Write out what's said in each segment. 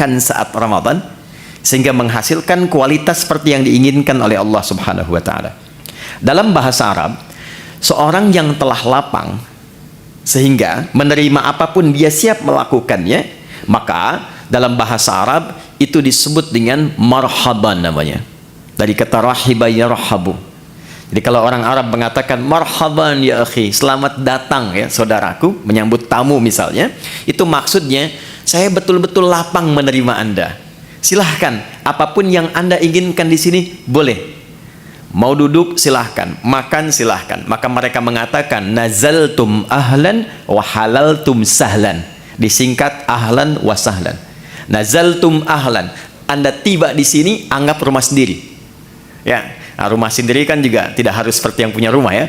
saat Ramadan sehingga menghasilkan kualitas seperti yang diinginkan oleh Allah Subhanahu wa taala. Dalam bahasa Arab, seorang yang telah lapang sehingga menerima apapun dia siap melakukannya, maka dalam bahasa Arab itu disebut dengan marhaban namanya. Dari kata rahiba yarhabu. Jadi kalau orang Arab mengatakan marhaban ya akhi, selamat datang ya saudaraku, menyambut tamu misalnya, itu maksudnya saya betul-betul lapang menerima Anda. Silahkan, apapun yang Anda inginkan di sini boleh. Mau duduk silahkan, makan silahkan. Maka mereka mengatakan nazaltum ahlan wa halaltum sahlan. Disingkat ahlan wa sahlan. Nazaltum ahlan, Anda tiba di sini anggap rumah sendiri. Ya. Nah, rumah sendiri kan juga tidak harus seperti yang punya rumah ya.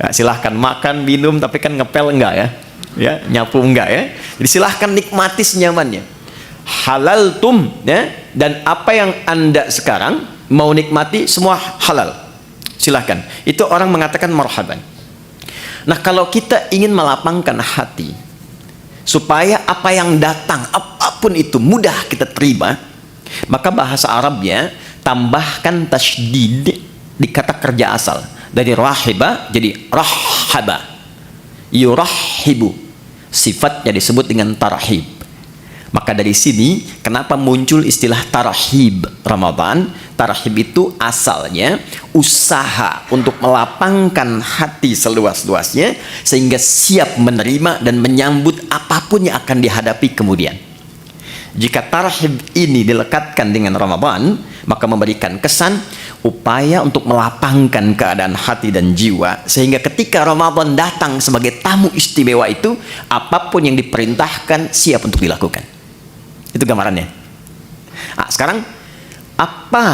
Ya, silahkan makan, minum, tapi kan ngepel enggak ya. Ya, nyapu enggak ya. Jadi silahkan nikmati senyamannya. Halaltum ya, dan apa yang Anda sekarang mau nikmati semua halal. Silahkan. Itu orang mengatakan marhaban. Nah, kalau kita ingin melapangkan hati supaya apa yang datang apapun itu mudah kita terima, maka bahasa Arabnya tambahkan tasydid di kata kerja asal. Dari rahiba jadi rahaba. Yurahibu. Sifatnya disebut dengan tarhib. Maka dari sini kenapa muncul istilah tarhib Ramadan? Tarhib itu asalnya usaha untuk melapangkan hati seluas-luasnya sehingga siap menerima dan menyambut apapun yang akan dihadapi kemudian. Jika tarhib ini dilekatkan dengan Ramadan, maka memberikan kesan upaya untuk melapangkan keadaan hati dan jiwa sehingga ketika Ramadan datang sebagai tamu istimewa itu, apapun yang diperintahkan siap untuk dilakukan. Itu gambarannya. Nah, sekarang apa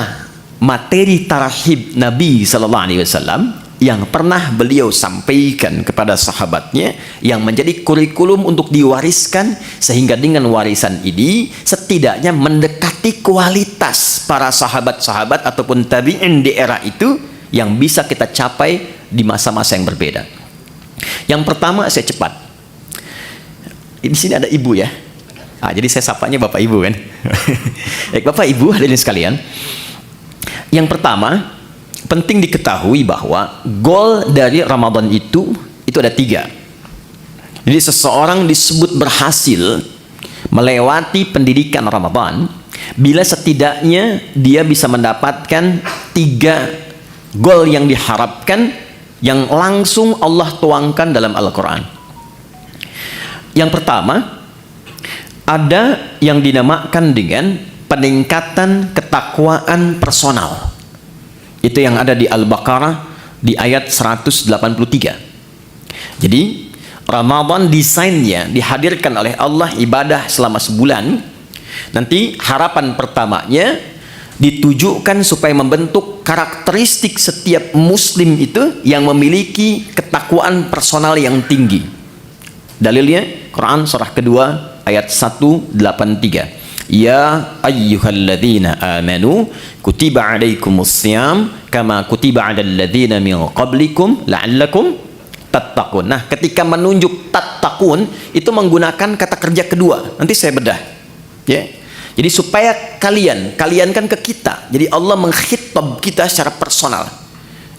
materi tarhib Nabi Sallallahu Alaihi Wasallam yang pernah beliau sampaikan kepada sahabatnya yang menjadi kurikulum untuk diwariskan sehingga dengan warisan ini setidaknya mendekati kualitas para sahabat-sahabat ataupun tabi'in di era itu yang bisa kita capai di masa-masa yang berbeda. Yang pertama, saya cepat. Di sini ada ibu ya. Nah, jadi saya sapanya Bapak Ibu kan. Bapak Ibu hadirin sekalian. Yang pertama, penting diketahui bahwa goal dari Ramadan itu ada 3. Jadi seseorang disebut berhasil melewati pendidikan Ramadan bila setidaknya dia bisa mendapatkan 3 goal yang diharapkan yang langsung Allah tuangkan dalam Al-Quran. Yang pertama, ada yang dinamakan dengan peningkatan ketakwaan personal. Itu yang ada di Al-Baqarah di ayat 183. Jadi Ramadan desainnya dihadirkan oleh Allah ibadah selama sebulan. Nanti harapan pertamanya ditujukan supaya membentuk karakteristik setiap muslim itu yang memiliki ketakwaan personal yang tinggi. Dalilnya Quran surah kedua ayat 183. Ya ayyuhalladzina amanu kutiba alaikumussyam kama kutiba alal ladzina min qablikum la'allakum tattaqun. Nah, ketika menunjuk tattaqun itu menggunakan kata kerja kedua. Nanti saya bedah. Ya. Jadi supaya kalian kan ke kita. Jadi Allah mengkhitab kita secara personal.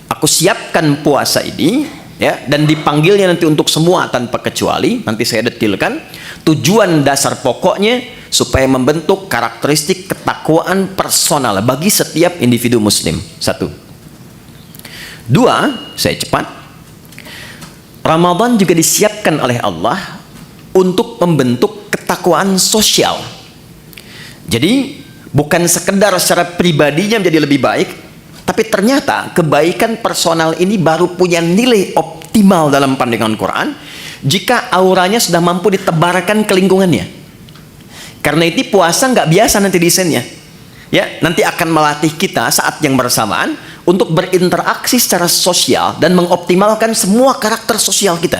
Aku siapkan puasa ini ya, dan dipanggilnya nanti untuk semua tanpa kecuali. Nanti saya detilkan tujuan dasar pokoknya supaya membentuk karakteristik ketakwaan personal bagi setiap individu muslim. 1. 2, saya cepat. Ramadan juga disiapkan oleh Allah untuk membentuk ketakwaan sosial. Jadi bukan sekedar secara pribadinya menjadi lebih baik, tapi ternyata kebaikan personal ini baru punya nilai optimal dalam pandangan Quran jika auranya sudah mampu ditebarkan ke lingkungannya. Karena itu puasa nggak biasa nanti desainnya. Ya, nanti akan melatih kita saat yang bersamaan untuk berinteraksi secara sosial dan mengoptimalkan semua karakter sosial kita.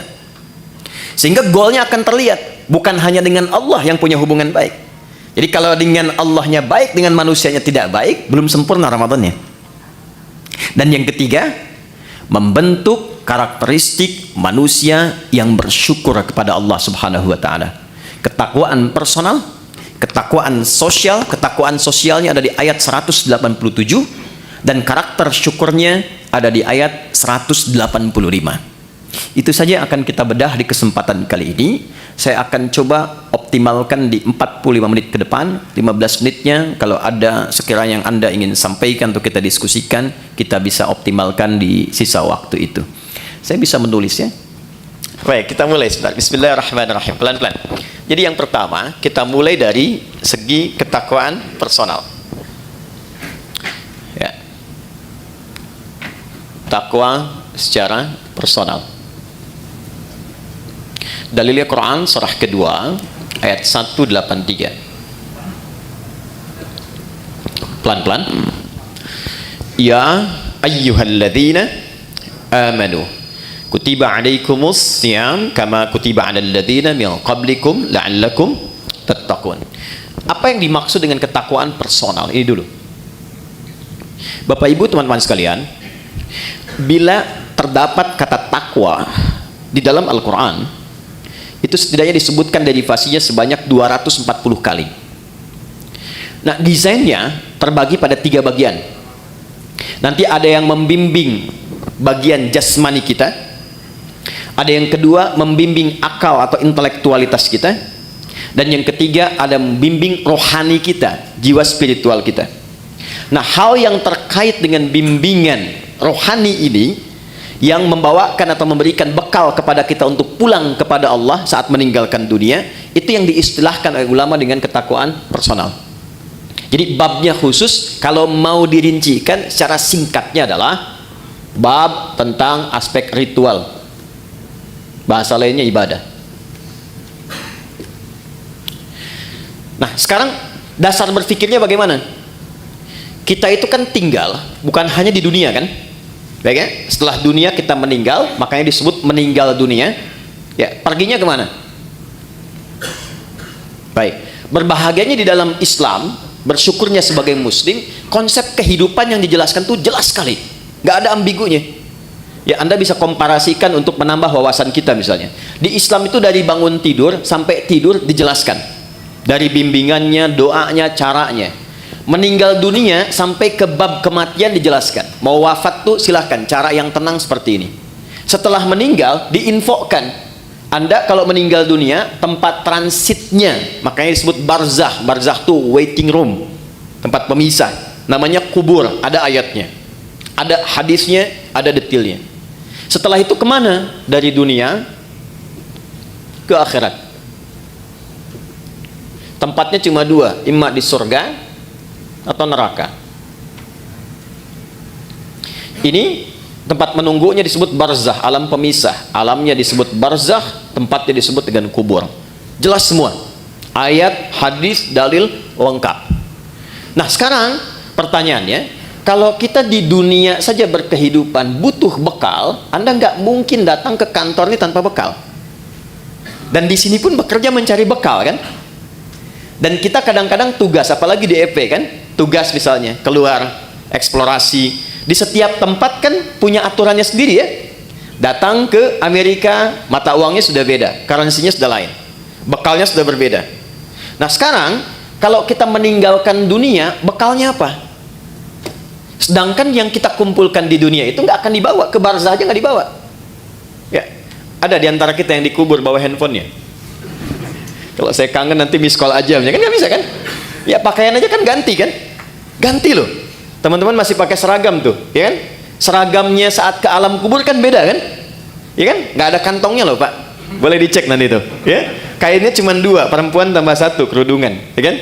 Sehingga goalnya akan terlihat bukan hanya dengan Allah yang punya hubungan baik. Jadi kalau dengan Allahnya baik, dengan manusianya tidak baik, belum sempurna Ramadannya. Dan yang ketiga, membentuk karakteristik manusia yang bersyukur kepada Allah Subhanahu wa taala. Ketakwaan personal, Ketakwaan sosialnya ada di ayat 187, dan karakter syukurnya ada di ayat 185. Itu saja akan kita bedah di kesempatan kali ini. Saya akan coba optimalkan di 45 menit ke depan. 15 menitnya kalau ada sekiranya yang Anda ingin sampaikan untuk kita diskusikan, kita bisa optimalkan di sisa waktu itu. Saya bisa menulis ya. Baik, kita mulai sebentar. Bismillahirrahmanirrahim. Pelan-pelan. Jadi yang pertama, kita mulai dari segi ketakwaan personal. Ya. Takwa secara personal. Dalilnya Quran surah kedua ayat 183. Pelan-pelan. Ya ayyuhalladzina amanu kutiba alaikumus siyam kama kutiba alal ladzina min qablikum la'allakum tattaqun. Apa yang dimaksud dengan ketakwaan personal? Ini dulu. Bapak Ibu, teman-teman sekalian, bila terdapat kata takwa di dalam Al-Qur'an, itu setidaknya disebutkan derivasinya sebanyak 240 kali. Nah, desainnya terbagi pada 3 bagian. Nanti ada yang membimbing bagian jasmani kita, ada yang kedua membimbing akal atau intelektualitas kita, dan yang ketiga ada membimbing rohani kita, jiwa spiritual kita. Nah, hal yang terkait dengan bimbingan rohani ini yang membawakan atau memberikan bekal kepada kita untuk pulang kepada Allah saat meninggalkan dunia, itu yang diistilahkan oleh ulama dengan ketakwaan personal. Jadi babnya khusus, kalau mau dirincikan secara singkatnya adalah bab tentang aspek ritual, bahasa lainnya ibadah. Nah, sekarang dasar berpikirnya bagaimana? Kita itu kan tinggal bukan hanya di dunia kan? Baik ya? Setelah dunia kita meninggal, makanya disebut meninggal dunia. Ya, perginya kemana? Baik, berbahagianya di dalam Islam, bersyukurnya sebagai Muslim, konsep kehidupan yang dijelaskan tuh jelas sekali, nggak ada ambigunya. Ya, Anda bisa komparasikan untuk menambah wawasan kita misalnya. Di Islam itu dari bangun tidur sampai tidur dijelaskan, dari bimbingannya, doanya, caranya. Meninggal dunia sampai ke bab kematian dijelaskan. Mau wafat tuh silahkan, cara yang tenang seperti ini. Setelah meninggal diinfokan, Anda kalau meninggal dunia tempat transitnya, makanya disebut barzakh. Barzakh tuh waiting room, tempat pemisah, namanya kubur. Ada ayatnya, ada hadisnya, ada detailnya. Setelah itu kemana? Dari dunia ke akhirat. Tempatnya cuma 2, imma di surga atau neraka. Ini tempat menunggunya disebut barzakh, alam pemisah. Alamnya disebut barzakh, tempatnya disebut dengan kubur. Jelas semua, ayat, hadis, dalil lengkap. Nah, sekarang pertanyaannya, kalau kita di dunia saja berkehidupan butuh bekal, Anda nggak mungkin datang ke kantor ini tanpa bekal. Dan di sini pun bekerja mencari bekal kan? Dan kita kadang-kadang tugas, apalagi di EP kan, tugas misalnya keluar eksplorasi di setiap tempat kan punya aturannya sendiri ya. Datang ke Amerika, mata uangnya sudah beda, currency-nya sudah lain, bekalnya sudah berbeda. Nah, sekarang kalau kita meninggalkan dunia, bekalnya apa? Sedangkan yang kita kumpulkan di dunia itu nggak akan dibawa ke barzah, aja nggak dibawa. Ya, ada di antara kita yang dikubur bawa handphonenya. Kalau saya kangen nanti miss call aja, kan nggak bisa kan? Ya, pakaian aja kan ganti kan? Ganti loh. Teman-teman masih pakai seragam tuh, ya kan? Seragamnya saat ke alam kubur kan beda kan? Ya kan? Nggak ada kantongnya loh Pak. Boleh dicek nanti tuh, ya? Kainnya cuma 2, perempuan tambah 1, kerudungan, ya kan?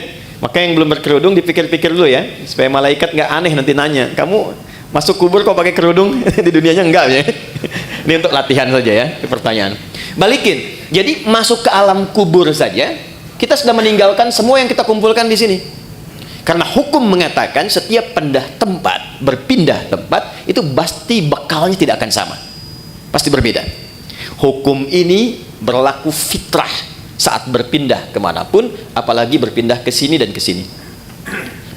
Maka yang belum berkerudung dipikir-pikir dulu ya, supaya malaikat nggak aneh nanti nanya, kamu masuk kubur kok pakai kerudung? Di dunianya enggak ya? Ini untuk latihan saja ya, pertanyaan. Balikin. Jadi masuk ke alam kubur saja, kita sudah meninggalkan semua yang kita kumpulkan di sini. Karena hukum mengatakan setiap berpindah tempat itu pasti bekalnya tidak akan sama, pasti berbeda. Hukum ini berlaku fitrah saat berpindah kemanapun, apalagi berpindah ke sini dan ke sini.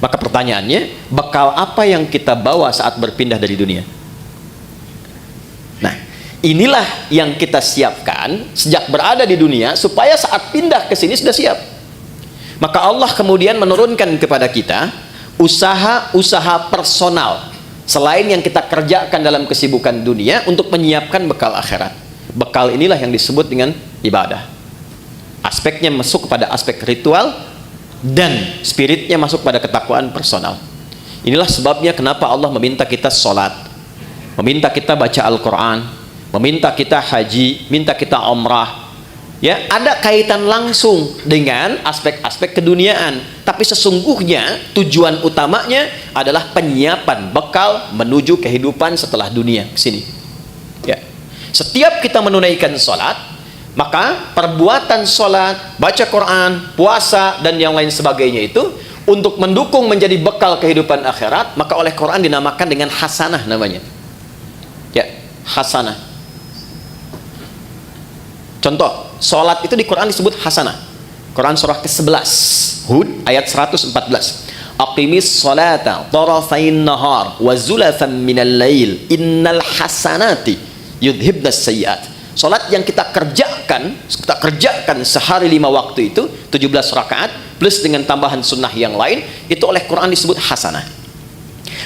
Maka pertanyaannya, bekal apa yang kita bawa saat berpindah dari dunia? Nah, inilah yang kita siapkan sejak berada di dunia supaya saat pindah ke sini sudah siap. Maka Allah kemudian menurunkan kepada kita usaha-usaha personal selain yang kita kerjakan dalam kesibukan dunia untuk menyiapkan bekal akhirat. Bekal inilah yang disebut dengan ibadah. Aspeknya masuk kepada aspek ritual dan spiritnya masuk pada ketakwaan personal. Inilah sebabnya kenapa Allah meminta kita sholat, meminta kita baca Al-Quran, meminta kita haji, minta kita umrah. Ya, ada kaitan langsung dengan aspek-aspek keduniaan, tapi sesungguhnya tujuan utamanya adalah penyiapan bekal menuju kehidupan setelah dunia sini. Ya. Setiap kita menunaikan sholat, maka perbuatan sholat, baca Quran, puasa dan yang lain sebagainya itu untuk mendukung menjadi bekal kehidupan akhirat, maka oleh Quran dinamakan dengan hasanah namanya. Ya, hasanah. Contoh, sholat itu di Quran disebut hasanah. Quran surah ke-11 Hud ayat 114. Aqimis sholata tarafain nahar wa zulafan minal lail innal hasanati yudhibnas sayyiat. Sholat yang kita kerjakan sehari 5 waktu itu 17 rakaat plus dengan tambahan sunnah yang lain, itu oleh Quran disebut hasanah.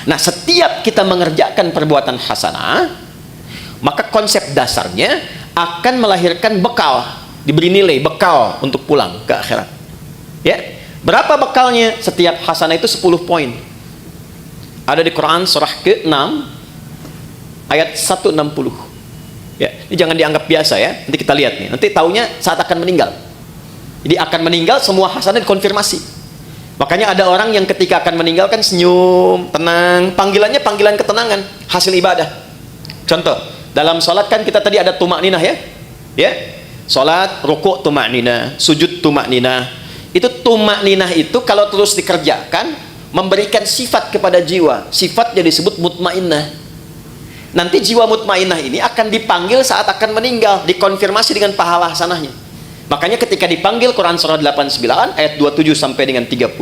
Nah, setiap kita mengerjakan perbuatan hasanah, maka konsep dasarnya akan melahirkan bekal, diberi nilai bekal untuk pulang ke akhirat. Ya, berapa bekalnya? Setiap hasanah itu 10 poin. Ada di Quran surah ke-6 ayat 160. Ya, ini jangan dianggap biasa ya. Nanti kita lihat nih. Nanti taunya saat akan meninggal. Jadi akan meninggal semua hasanah dikonfirmasi. Makanya ada orang yang ketika akan meninggal kan senyum, tenang, panggilannya panggilan ketenangan, hasil ibadah. Contoh, dalam sholat kan kita tadi ada tumak ninah ya. Ya. Sholat, rukuk tumak ninah, sujud tumak ninah. Itu tumak ninah itu kalau terus dikerjakan memberikan sifat kepada jiwa. Sifatnya disebut mutmainnah. Nanti jiwa mutmainnah ini akan dipanggil saat akan meninggal, dikonfirmasi dengan pahala hasanahnya. Makanya ketika dipanggil Quran surah 89 ayat 27 sampai dengan 30,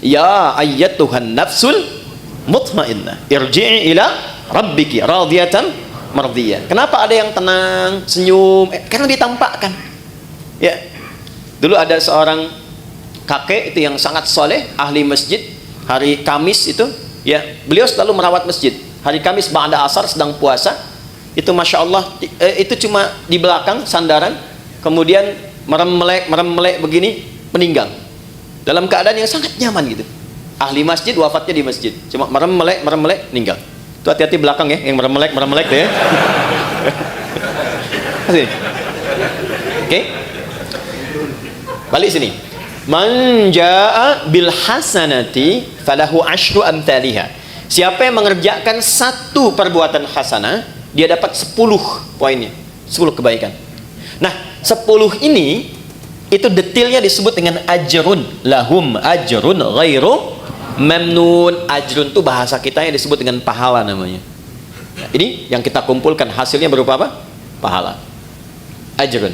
ya ayyatuhan nafsul mutmainnah irji'i ila rabbiki radiyatan mardiyah. Kenapa ada yang tenang, senyum? Karena ditampakkan. Ya. Dulu ada seorang kakek itu yang sangat soleh, ahli masjid. Hari Kamis itu, ya, beliau selalu merawat masjid. Hari Kamis ba'da asar sedang puasa, itu masya Allah, itu cuma di belakang sandaran, kemudian merem-melek begini, meninggal dalam keadaan yang sangat nyaman gitu. Ahli masjid wafatnya di masjid, cuma merem-melek meninggal. Itu hati-hati belakang ya, yang merem-melek tuh ya. Oke, balik sini. Man jaa bil hasanati falahu asyru amthaliha. Siapa yang mengerjakan satu perbuatan hasanah, dia dapat 10 poinnya, 10 kebaikan. Nah, 10 ini itu detailnya disebut dengan ajrun, lahum ajrun ghairu mamnun. Ajrun itu bahasa kita yang disebut dengan pahala namanya. Nah, ini yang kita kumpulkan hasilnya berupa apa? Pahala. Ajrun.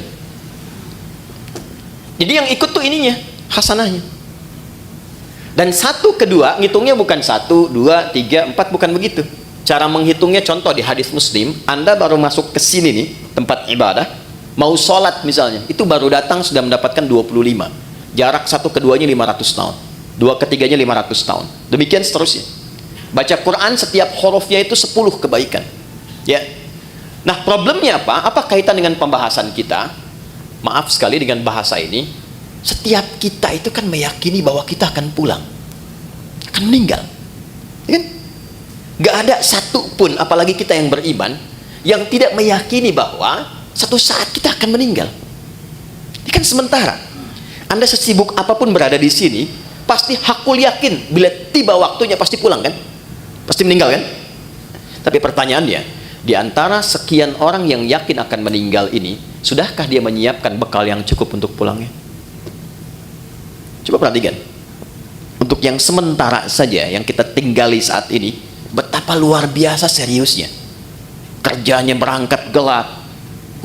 Jadi yang ikut tuh ininya, hasanahnya. Dan 1, 2 ngitungnya bukan 1, 2, 3, 4, bukan begitu. Cara menghitungnya contoh di hadis Muslim, Anda baru masuk ke sini nih, tempat ibadah, mau sholat misalnya, itu baru datang sudah mendapatkan 25. Jarak 1 ke 2-nya 500 tahun, 2 ke 3-nya 500 tahun. Demikian seterusnya. Baca Quran setiap hurufnya itu 10 kebaikan. Ya. Nah, problemnya apa? Apa kaitan dengan pembahasan kita? Maaf sekali dengan bahasa ini. Setiap kita itu kan meyakini bahwa kita akan pulang, akan meninggal, ya kan? Gak ada satu pun, apalagi kita yang beriman, yang tidak meyakini bahwa satu saat kita akan meninggal. Ini kan sementara. Anda sesibuk apapun berada di sini, pasti hakul yakin bila tiba waktunya pasti pulang kan, pasti meninggal kan. Tapi pertanyaannya, di antara sekian orang yang yakin akan meninggal ini, sudahkah dia menyiapkan bekal yang cukup untuk pulangnya? Coba perhatikan, untuk yang sementara saja yang kita tinggali saat ini, betapa luar biasa seriusnya. Kerjanya berangkat gelap,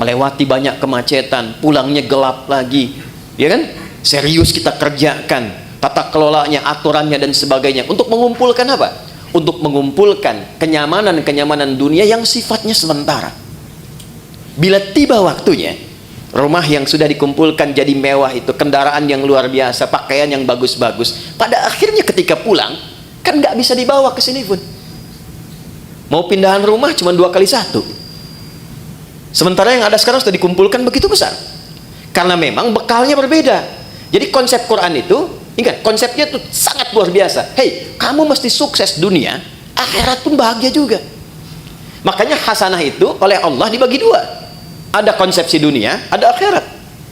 melewati banyak kemacetan, pulangnya gelap lagi, ya kan? Serius kita kerjakan, tata kelolanya, aturannya dan sebagainya. Untuk mengumpulkan apa? Untuk mengumpulkan kenyamanan dunia yang sifatnya sementara. Bila tiba waktunya, rumah yang sudah dikumpulkan jadi mewah itu, kendaraan yang luar biasa, pakaian yang bagus-bagus, pada akhirnya ketika pulang kan nggak bisa dibawa ke sini pun. Mau pindahan rumah cuma 2x1. Sementara yang ada sekarang sudah dikumpulkan begitu besar. Karena memang bekalnya berbeda. Jadi konsep Quran itu, ingat, konsepnya itu sangat luar biasa. Hei, kamu mesti sukses dunia, akhirat pun bahagia juga. Makanya hasanah itu oleh Allah dibagi dua. Ada konsepsi dunia, ada akhirat.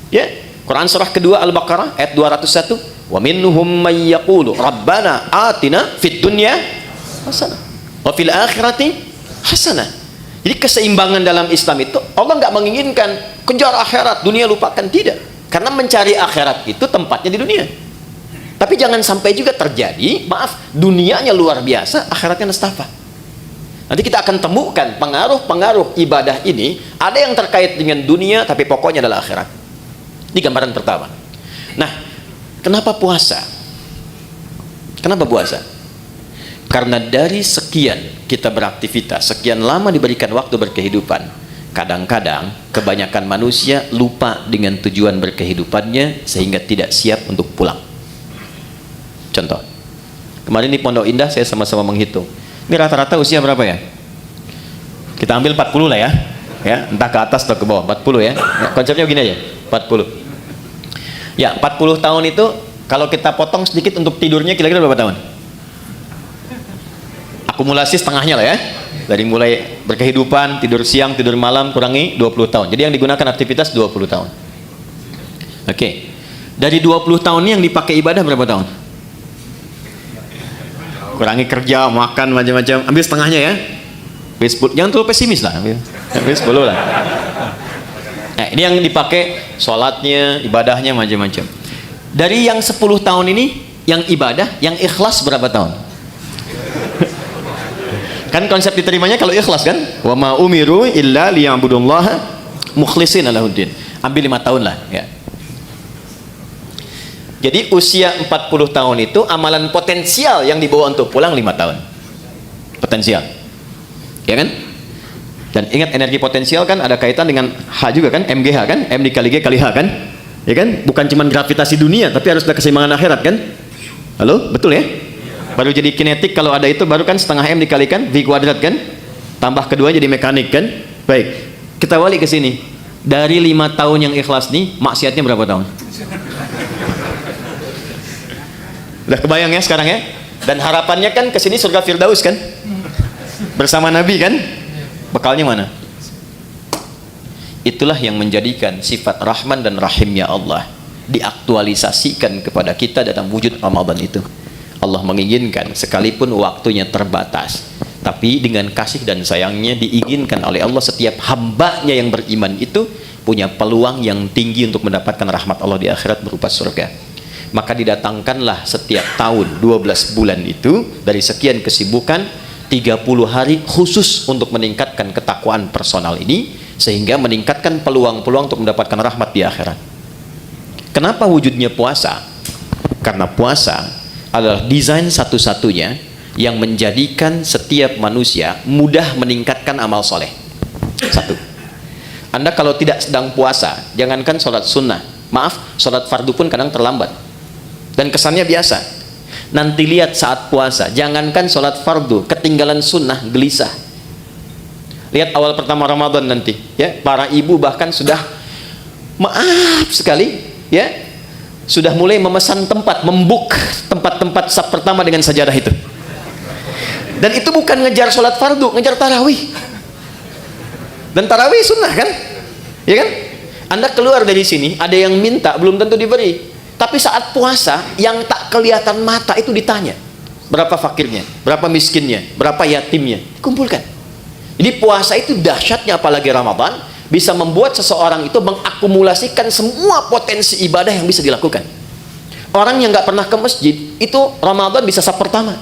Ya, Quran surah kedua Al-Baqarah ayat 201. Wa minhum may yaqulu rabbana atina fid dunya hasanah wa fil akhirati hasanah. Jadi keseimbangan dalam Islam itu Allah nggak menginginkan kejar akhirat, dunia lupakan, tidak. Karena mencari akhirat itu tempatnya di dunia. Tapi jangan sampai juga terjadi, maaf, dunianya luar biasa, akhiratnya nestapa. Nanti kita akan temukan pengaruh-pengaruh ibadah ini, ada yang terkait dengan dunia tapi pokoknya adalah akhirat. Ini gambaran pertama. Nah, kenapa puasa? Kenapa puasa? Karena dari sekian kita beraktivitas, sekian lama diberikan waktu berkehidupan, kadang-kadang kebanyakan manusia lupa dengan tujuan berkehidupannya sehingga tidak siap untuk pulang. Contoh, kemarin di Pondok Indah saya sama-sama menghitung. Ini rata-rata usia berapa ya? Kita ambil 40 lah ya. Ya, entah ke atas atau ke bawah, 40 ya. Konsepnya begini aja, 40. Ya, 40 tahun itu kalau kita potong sedikit untuk tidurnya kira-kira berapa tahun? Akumulasi setengahnya lah ya. Dari mulai berkehidupan, tidur siang, tidur malam, kurangi 20 tahun. Jadi yang digunakan aktivitas 20 tahun. Oke. Dari 20 tahun ini yang dipakai ibadah berapa tahun? Kurangi kerja, makan, macam-macam. Ambil setengahnya ya. Jangan terlalu pesimis lah. Ambil 10 lah. Nah, ini yang dipakai sholatnya, ibadahnya, macam-macam. Dari yang 10 tahun ini, yang ibadah, yang ikhlas berapa tahun? Kan konsep diterimanya kalau ikhlas kan? Wa ma umiru illa liya'budullaha mukhlishina lahuddin. Ambil 5 tahun lah ya. Jadi usia 40 tahun itu amalan potensial yang dibawa untuk pulang 5 tahun. Potensial. Ya kan? Dan ingat, energi potensial kan ada kaitan dengan H juga kan? MGH kan? M dikali G kali H kan? Ya kan? Bukan cuma gravitasi dunia, tapi harus ada keseimbangan akhirat kan? Halo? Betul ya? Baru jadi kinetik kalau ada itu, baru kan setengah M dikalikan V kuadrat kan? Tambah kedua jadi mekanik kan? Baik, kita balik ke sini. Dari 5 tahun yang ikhlas nih, maksiatnya berapa tahun? Udah kebayang ya sekarang ya? Dan harapannya kan ke sini surga Firdaus kan? Bersama Nabi kan? Bekalnya mana? Itulah yang menjadikan sifat Rahman dan Rahimnya Allah diaktualisasikan kepada kita dalam wujud Ramadan itu. Allah menginginkan sekalipun waktunya terbatas, tapi dengan kasih dan sayangnya diinginkan oleh Allah setiap hambanya yang beriman itu punya peluang yang tinggi untuk mendapatkan rahmat Allah di akhirat berupa surga. Maka didatangkanlah setiap tahun 12 bulan itu dari sekian kesibukan 30 hari khusus untuk meningkatkan ketakwaan personal ini, sehingga meningkatkan peluang-peluang untuk mendapatkan rahmat di akhirat. Kenapa wujudnya puasa? Karena puasa adalah desain satu-satunya yang menjadikan setiap manusia mudah meningkatkan amal soleh. Satu, Anda kalau tidak sedang puasa, jangankan sholat sunnah, maaf, sholat fardu pun kadang terlambat dan kesannya biasa. Nanti lihat saat puasa, jangankan sholat fardu, ketinggalan sunnah, gelisah. Lihat awal pertama Ramadan nanti ya, para ibu bahkan sudah maaf sekali ya, sudah mulai memesan tempat, membuk tempat-tempat saf pertama dengan sajadah itu. Dan itu bukan ngejar sholat fardu, ngejar tarawih. Dan tarawih sunnah kan? Ya kan? Anda keluar dari sini, ada yang minta, belum tentu diberi. Tapi saat puasa, yang tak kelihatan mata itu ditanya. Berapa fakirnya? Berapa miskinnya? Berapa yatimnya? Dikumpulkan. Jadi puasa itu dahsyatnya, apalagi Ramadan, bisa membuat seseorang itu mengakumulasikan semua potensi ibadah yang bisa dilakukan. Orang yang nggak pernah ke masjid itu Ramadan bisa saf pertama.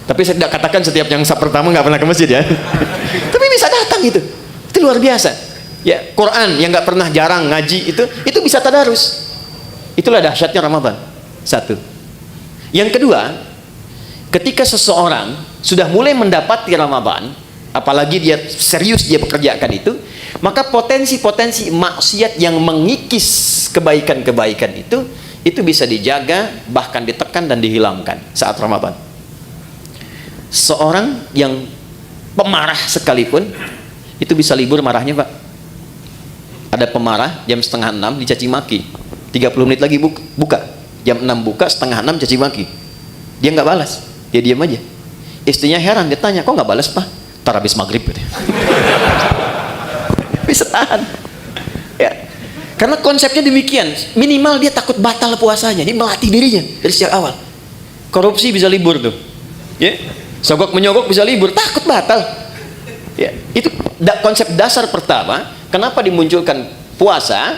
Tapi saya tidak katakan setiap yang saf pertama nggak pernah ke masjid ya. Tapi bisa datang itu luar biasa. Ya, Quran yang nggak pernah, jarang ngaji itu bisa tadarus. Itulah dahsyatnya Ramadan. Satu. Yang kedua, ketika seseorang sudah mulai mendapati Ramadan, apalagi dia serius dia pekerjakan itu, maka potensi-potensi maksiat yang mengikis kebaikan-kebaikan itu bisa dijaga, bahkan ditekan dan dihilangkan saat Ramadan. Seorang yang pemarah sekalipun itu bisa libur marahnya, Pak. Ada pemarah jam setengah 6 dicaci maki, 30 menit lagi buka, jam 6 buka, setengah 6 caci maki, dia nggak balas, dia diam aja. Istrinya heran, dia tanya, kok nggak balas, Pak? Tar habis maghrib gitu. Bisa tahan ya, karena konsepnya demikian. Minimal dia takut batal puasanya, dia melatih dirinya dari sejak awal. Korupsi bisa libur tuh ya, sogok menyogok bisa libur, takut batal ya. Itu konsep dasar pertama kenapa dimunculkan puasa,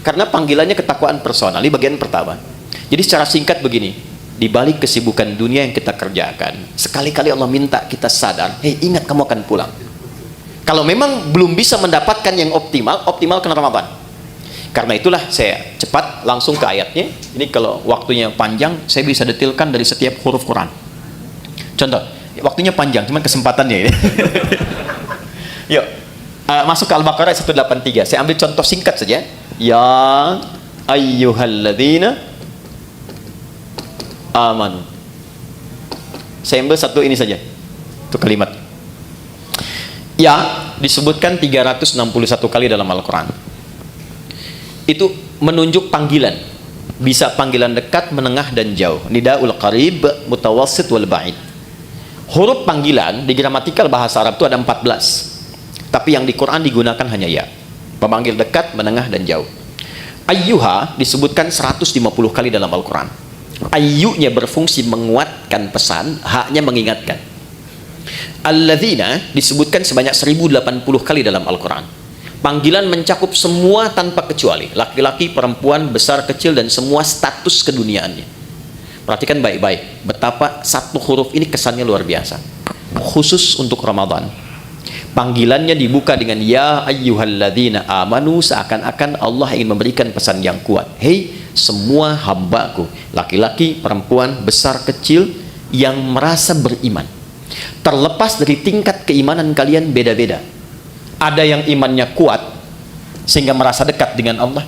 karena panggilannya ketakwaan personal di bagian pertama. Jadi secara singkat begini, di balik kesibukan dunia yang kita kerjakan, sekali-kali Allah minta kita sadar, hei, ingat kamu akan pulang. Kalau memang belum bisa mendapatkan yang optimalkan Ramadan. Karena itulah saya cepat langsung ke ayatnya. Ini kalau waktunya panjang, saya bisa detailkan dari setiap huruf Quran. Contoh, waktunya panjang, cuman kesempatannya ini. Yuk, masuk ke Al-Baqarah 183. Saya ambil contoh singkat saja. Ya ayyuhalladzina amanu. Saya ambil satu ini saja, itu kalimat. Ya disebutkan 361 kali dalam Al-Quran. Itu menunjuk panggilan, bisa panggilan dekat, menengah dan jauh. Nidaul qarib, mutawassit wal ba'id. Huruf panggilan di gramatikal bahasa Arab itu ada 14, tapi yang di Quran digunakan hanya ya, pemanggil dekat, menengah dan jauh. Ayyuha disebutkan 150 kali dalam Al-Quran. Ayyunya berfungsi menguatkan pesan, haknya mengingatkan. Alladzina disebutkan sebanyak 1080 kali dalam Al-Quran. Panggilan mencakup semua tanpa kecuali, laki-laki, perempuan, besar, kecil, dan semua status keduniaannya. Perhatikan baik-baik betapa satu huruf ini kesannya luar biasa. Khusus untuk Ramadan, panggilannya dibuka dengan ya ayyuhalladzina amanu, seakan-akan Allah ingin memberikan pesan yang kuat. Hei semua hambaku, laki-laki, perempuan, besar, kecil, yang merasa beriman. Terlepas dari tingkat keimanan kalian beda-beda. Ada yang imannya kuat sehingga merasa dekat dengan Allah.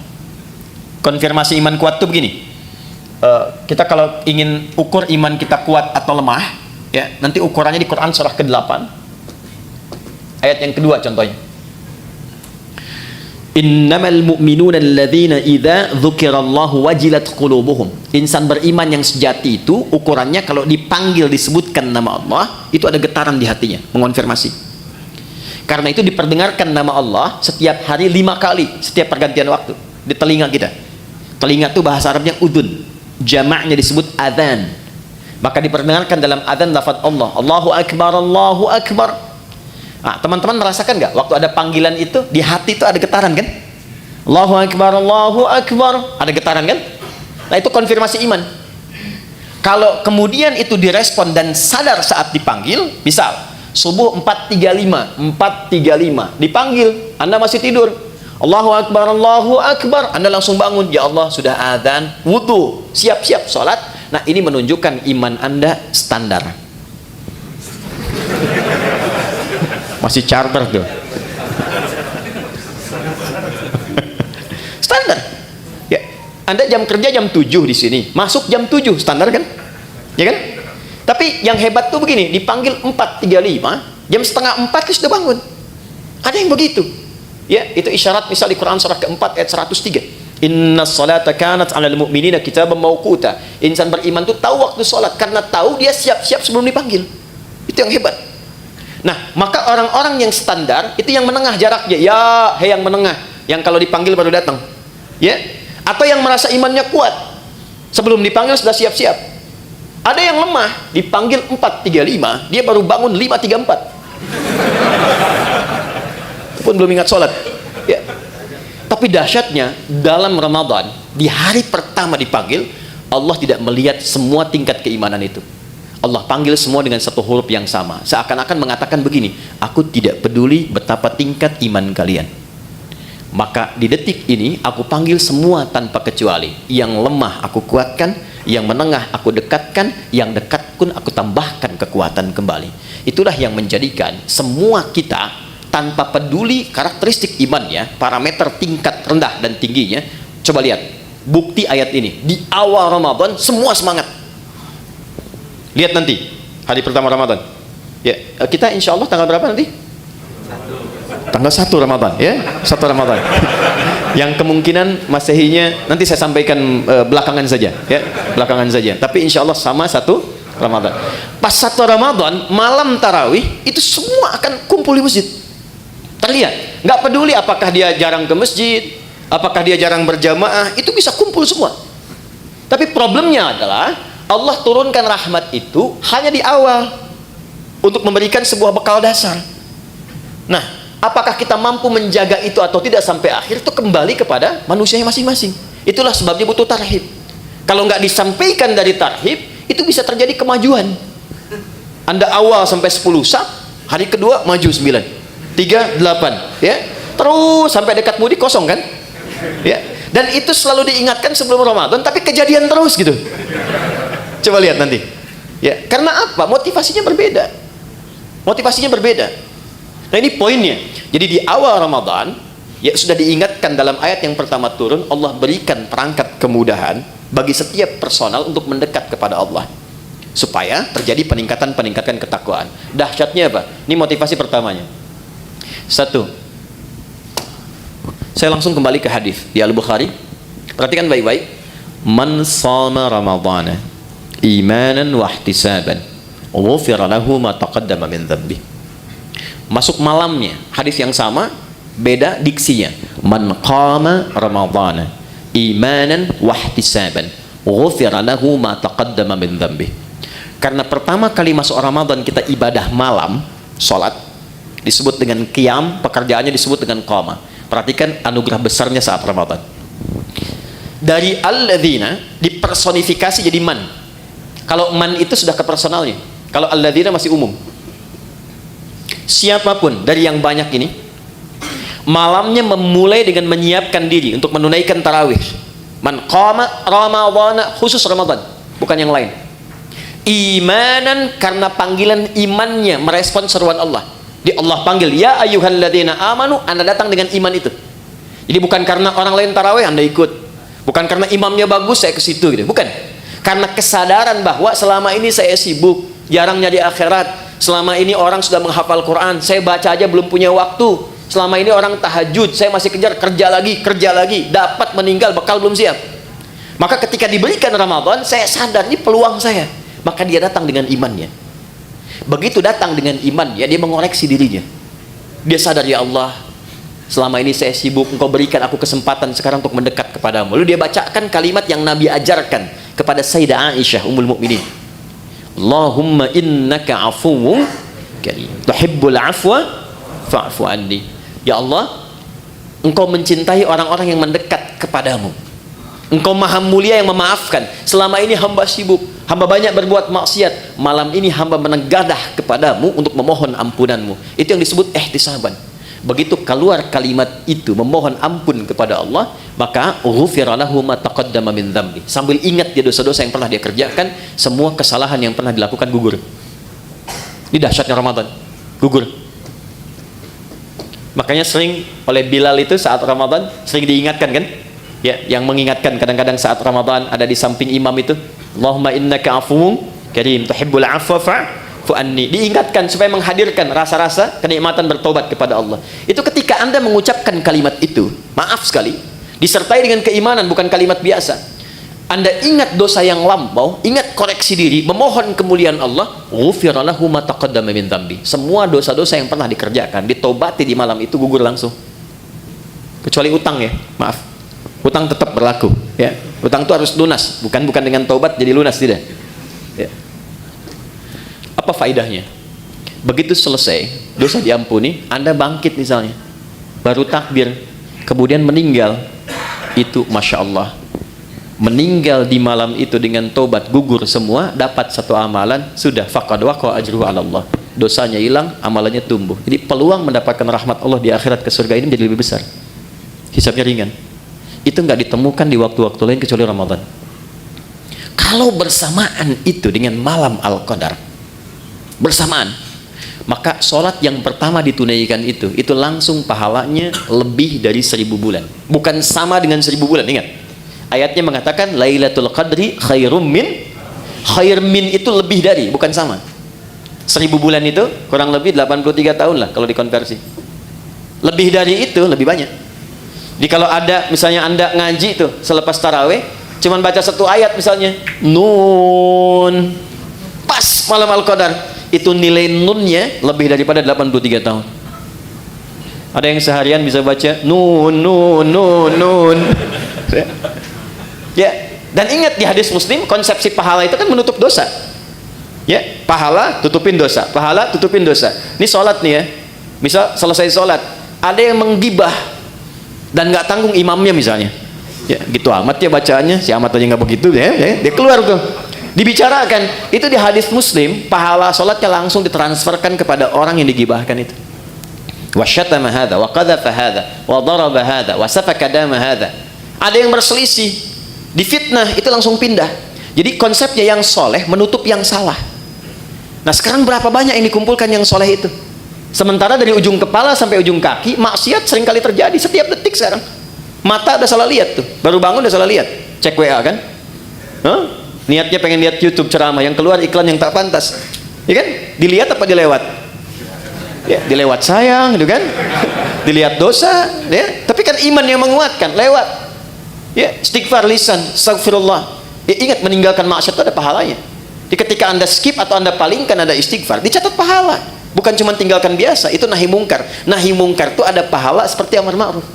Konfirmasi iman kuat itu begini, kita kalau ingin ukur iman kita kuat atau lemah ya, nanti ukurannya di Quran surah ke-8 ayat yang kedua contohnya. Innamal mu'minuna alladzina idza dzukirallahu wajilat qulubuhum. Insan beriman yang sejati itu ukurannya kalau dipanggil disebutkan nama Allah, itu ada getaran di hatinya, mengonfirmasi. Karena itu diperdengarkan nama Allah setiap hari 5 kali setiap pergantian waktu di telinga kita. Telinga itu bahasa Arabnya udun, jamaknya disebut adzan. Maka diperdengarkan dalam adzan lafaz Allah, Allahu akbar, Allahu akbar. Nah, teman-teman merasakan nggak waktu ada panggilan itu di hati itu ada getaran kan? Allahu akbar, Allahu akbar, ada getaran kan? Nah, itu konfirmasi iman. Kalau kemudian itu direspon dan sadar saat dipanggil, misal subuh 4.35 dipanggil, Anda masih tidur, Allahu akbar, Allahu akbar, Anda langsung bangun, ya Allah sudah adzan, wudu, siap-siap sholat. Nah, ini menunjukkan iman Anda standar. Masih charter tuh. Standar. Ya, Anda jam kerja jam 7 di sini, masuk jam 7, standar kan? Ya kan? Tapi yang hebat tuh begini, dipanggil 4.35, jam setengah 4 sudah bangun. Ada yang begitu. Ya, itu isyarat misal di Quran surah ke-4 ayat 103. Inna salata kanat 'alal mu'minina kitaban mauquta. Insan beriman tuh tahu waktu salat karena tahu dia siap-siap sebelum dipanggil. Itu yang hebat. Nah, maka orang-orang yang standar itu yang menengah jaraknya. Ya, hei yang menengah, yang kalau dipanggil baru datang. Ya, atau yang merasa imannya kuat, sebelum dipanggil sudah siap-siap. Ada yang lemah, dipanggil 4.35, dia baru bangun 5.34. Pun belum ingat sholat. Ya. Tapi dahsyatnya dalam Ramadan, di hari pertama dipanggil, Allah tidak melihat semua tingkat keimanan itu. Allah panggil semua dengan satu huruf yang sama, seakan-akan mengatakan begini, aku tidak peduli betapa tingkat iman kalian, maka di detik ini aku panggil semua tanpa kecuali. Yang lemah aku kuatkan, Yang menengah aku dekatkan, yang dekat pun aku tambahkan kekuatan kembali. Itulah yang menjadikan semua kita, tanpa peduli karakteristik imannya, parameter tingkat rendah dan tingginya. Coba lihat bukti ayat ini. Di awal Ramadan semua semangat. Lihat nanti hari pertama Ramadan. Ya, kita insya Allah tanggal berapa nanti? Tanggal 1 Ramadan, ya, 1 Ramadan. Yang kemungkinan Masehinya nanti saya sampaikan belakangan saja, ya, belakangan saja. Tapi insya Allah sama 1 Ramadan. Pas 1 Ramadan malam tarawih itu semua akan kumpul di masjid. Terlihat, nggak peduli apakah dia jarang ke masjid, apakah dia jarang berjamaah, itu bisa kumpul semua. Tapi problemnya adalah Allah turunkan rahmat itu hanya di awal untuk memberikan sebuah bekal dasar. Nah, apakah kita mampu menjaga itu atau tidak sampai akhir, itu kembali kepada manusianya masing-masing. Itulah sebabnya butuh tarhib. Kalau nggak disampaikan dari tarhib, itu bisa terjadi kemajuan. Anda awal sampai 10 sah, hari kedua maju 9, 3, 8, ya, terus sampai dekat mudik kosong kan, ya. Dan itu selalu diingatkan sebelum Ramadan, tapi kejadian terus gitu. Coba lihat nanti, ya. Karena apa? Motivasinya berbeda. Motivasinya berbeda. Nah, ini poinnya. Jadi di awal Ramadan, ya sudah diingatkan dalam ayat yang pertama turun, Allah berikan perangkat kemudahan bagi setiap personal untuk mendekat kepada Allah, supaya terjadi peningkatan ketakwaan. Dahsyatnya apa? Ini motivasi pertamanya. 1. Saya langsung kembali ke hadis di Al-Bukhari. Perhatikan baik-baik. Man shama Ramadhana imanan wa ihtisaban, ghufira lahu ma taqaddama min dhanbi. Masuk malamnya, hadis yang sama, beda diksinya. Man qama Ramadhana imanan wa ihtisaban, ghufira lahu ma taqaddama min dhanbi. Karena pertama kali masuk Ramadan kita ibadah malam, salat, disebut dengan qiyam, pekerjaannya disebut dengan qama. Perhatikan anugerah besarnya saat Ramadan. Dari alladzina dipersonifikasi jadi man. Kalau man itu sudah ke personalnya. Kalau alladzina masih umum. Siapapun dari yang banyak ini, malamnya memulai dengan menyiapkan diri untuk menunaikan tarawih. Man qama Ramadhana, khusus Ramadan, bukan yang lain. Imanan, karena panggilan imannya merespon seruan Allah. Di Allah panggil, ya ayyuhalladzina amanu, Anda datang dengan iman itu. Jadi bukan karena orang lain tarawih Anda ikut, bukan karena imamnya bagus saya ke situ gitu, bukan. Karena kesadaran bahwa selama ini saya sibuk, jarang nyari akhirat. Selama ini orang sudah menghafal Quran, saya baca aja belum punya waktu. Selama ini orang tahajud, saya masih kejar kerja lagi, dapat meninggal bekal belum siap. Maka ketika diberikan Ramadan, saya sadar ini peluang saya. Maka dia datang dengan imannya. Begitu datang dengan imannya, dia mengoreksi dirinya. Dia sadar, ya Allah, selama ini saya sibuk, Engkau berikan aku kesempatan sekarang untuk mendekat kepadamu. Lalu dia bacakan kalimat yang Nabi ajarkan kepada Sayyidah Aisyah Ummul Mukminin. Allahumma innaka afuwwun karim, tuhibbul afwa fa'fu anni. Ya Allah, Engkau mencintai orang-orang yang mendekat kepadamu. Engkau maha mulia yang memaafkan. Selama ini hamba sibuk, hamba banyak berbuat maksiat. Malam ini hamba menegadah kepadamu untuk memohon ampunanmu. Itu yang disebut ihtisaban. Begitu keluar kalimat itu, memohon ampun kepada Allah, maka ghufira lahu ma taqaddama min dzambi. Sambil ingat dia dosa-dosa yang pernah dia kerjakan, semua kesalahan yang pernah dilakukan gugur. Ini dahsyatnya Ramadan, gugur. Makanya sering oleh Bilal itu saat Ramadan sering diingatkan kan? Ya, yang mengingatkan kadang-kadang saat Ramadan ada di samping imam itu, Allahumma innaka afuwwun karim tuhibbul afwa fa'fu anni. Diingatkan supaya menghadirkan rasa-rasa kenikmatan bertobat kepada Allah. Itu ketika Anda mengucapkan kalimat itu, maaf sekali, disertai dengan keimanan, bukan kalimat biasa. Anda ingat dosa yang lampau, ingat koreksi diri, memohon kemuliaan Allah, ghufira lahu ma taqaddama min dzambi. Semua dosa-dosa yang pernah dikerjakan ditobati di malam itu gugur langsung. Kecuali utang ya, maaf. Utang tetap berlaku, ya. Utang itu harus lunas, bukan dengan taubat jadi lunas, tidak. Ya. Apa faedahnya? Begitu selesai, dosa diampuni, Anda bangkit misalnya, baru takbir, kemudian meninggal, itu masya Allah, meninggal di malam itu dengan taubat gugur semua, dapat satu amalan, sudah faqad waqa ajruhu 'ala Allah. Dosanya hilang, amalannya tumbuh. Jadi peluang mendapatkan rahmat Allah di akhirat ke surga ini menjadi lebih besar. Hisabnya ringan. Itu nggak ditemukan di waktu-waktu lain kecuali Ramadan. Kalau bersamaan itu dengan malam Al-Qadar, bersamaan, maka sholat yang pertama ditunaikan itu langsung pahalanya lebih dari 1000 bulan. Bukan sama dengan 1000 bulan, ingat. Ayatnya mengatakan Lailatul Qadri khairum min, khair min itu lebih dari, bukan sama. 1000 bulan itu kurang lebih 83 tahun lah kalau dikonversi. Lebih dari itu lebih banyak. Jadi kalau ada misalnya Anda ngaji itu selepas tarawih cuman baca satu ayat misalnya Nun, pas malam Al-Qadar, itu nilai nunnya lebih daripada 83 tahun. Ada yang seharian bisa baca nun nun nun nun. Ya, dan ingat di hadis Muslim konsepsi pahala itu kan menutup dosa. Ya, pahala tutupin dosa, pahala tutupin dosa. Ini sholat nih ya, misal selesai sholat ada yang menggibah dan nggak tanggung imamnya misalnya, ya gitu amat ya bacaannya, si amat aja nggak begitu ya, dia keluar tuh, dibicarakan itu di hadis Muslim, pahala sholatnya langsung ditransferkan kepada orang yang digibahkan itu. Wasyatama hadza wa qadhafa hadza wa daraba hadza wa safaka dama hadza. Ada yang berselisih, difitnah, itu langsung pindah. Jadi konsepnya yang soleh menutup yang salah. Nah sekarang berapa banyak yang dikumpulkan yang soleh itu? Sementara dari ujung kepala sampai ujung kaki maksiat seringkali terjadi setiap detik sekarang. Mata udah salah lihat tuh, baru bangun udah salah lihat, cek WA kan? Niatnya pengen lihat YouTube ceramah, yang keluar iklan yang tak pantas, ya kan? Dilihat apa dilewat? Ya, dilewat sayang, gitu kan? Dilihat dosa, ya. Tapi kan iman yang menguatkan, lewat. Ya, istighfar lisan, astagfirullah. Ya, ingat meninggalkan maksiat itu ada pahalanya. Jadi ketika Anda skip atau Anda palingkan ada istighfar, dicatat pahala. Bukan cuma tinggalkan biasa, itu nahi mungkar. Nahi mungkar itu ada pahala seperti amar ma'ruf.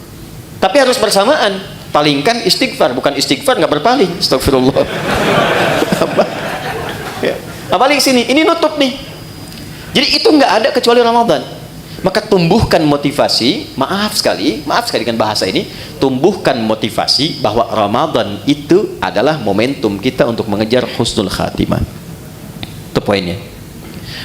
Tapi harus bersamaan. Palingkan istighfar, bukan istighfar nggak berpaling. Astagfirullah. Ya. Apalagi sini, ini nutup nih. Jadi itu nggak ada kecuali Ramadan. Maka tumbuhkan motivasi, maaf sekali dengan bahasa ini, tumbuhkan motivasi bahwa Ramadan itu adalah momentum kita untuk mengejar husnul khatimah. Itu poinnya.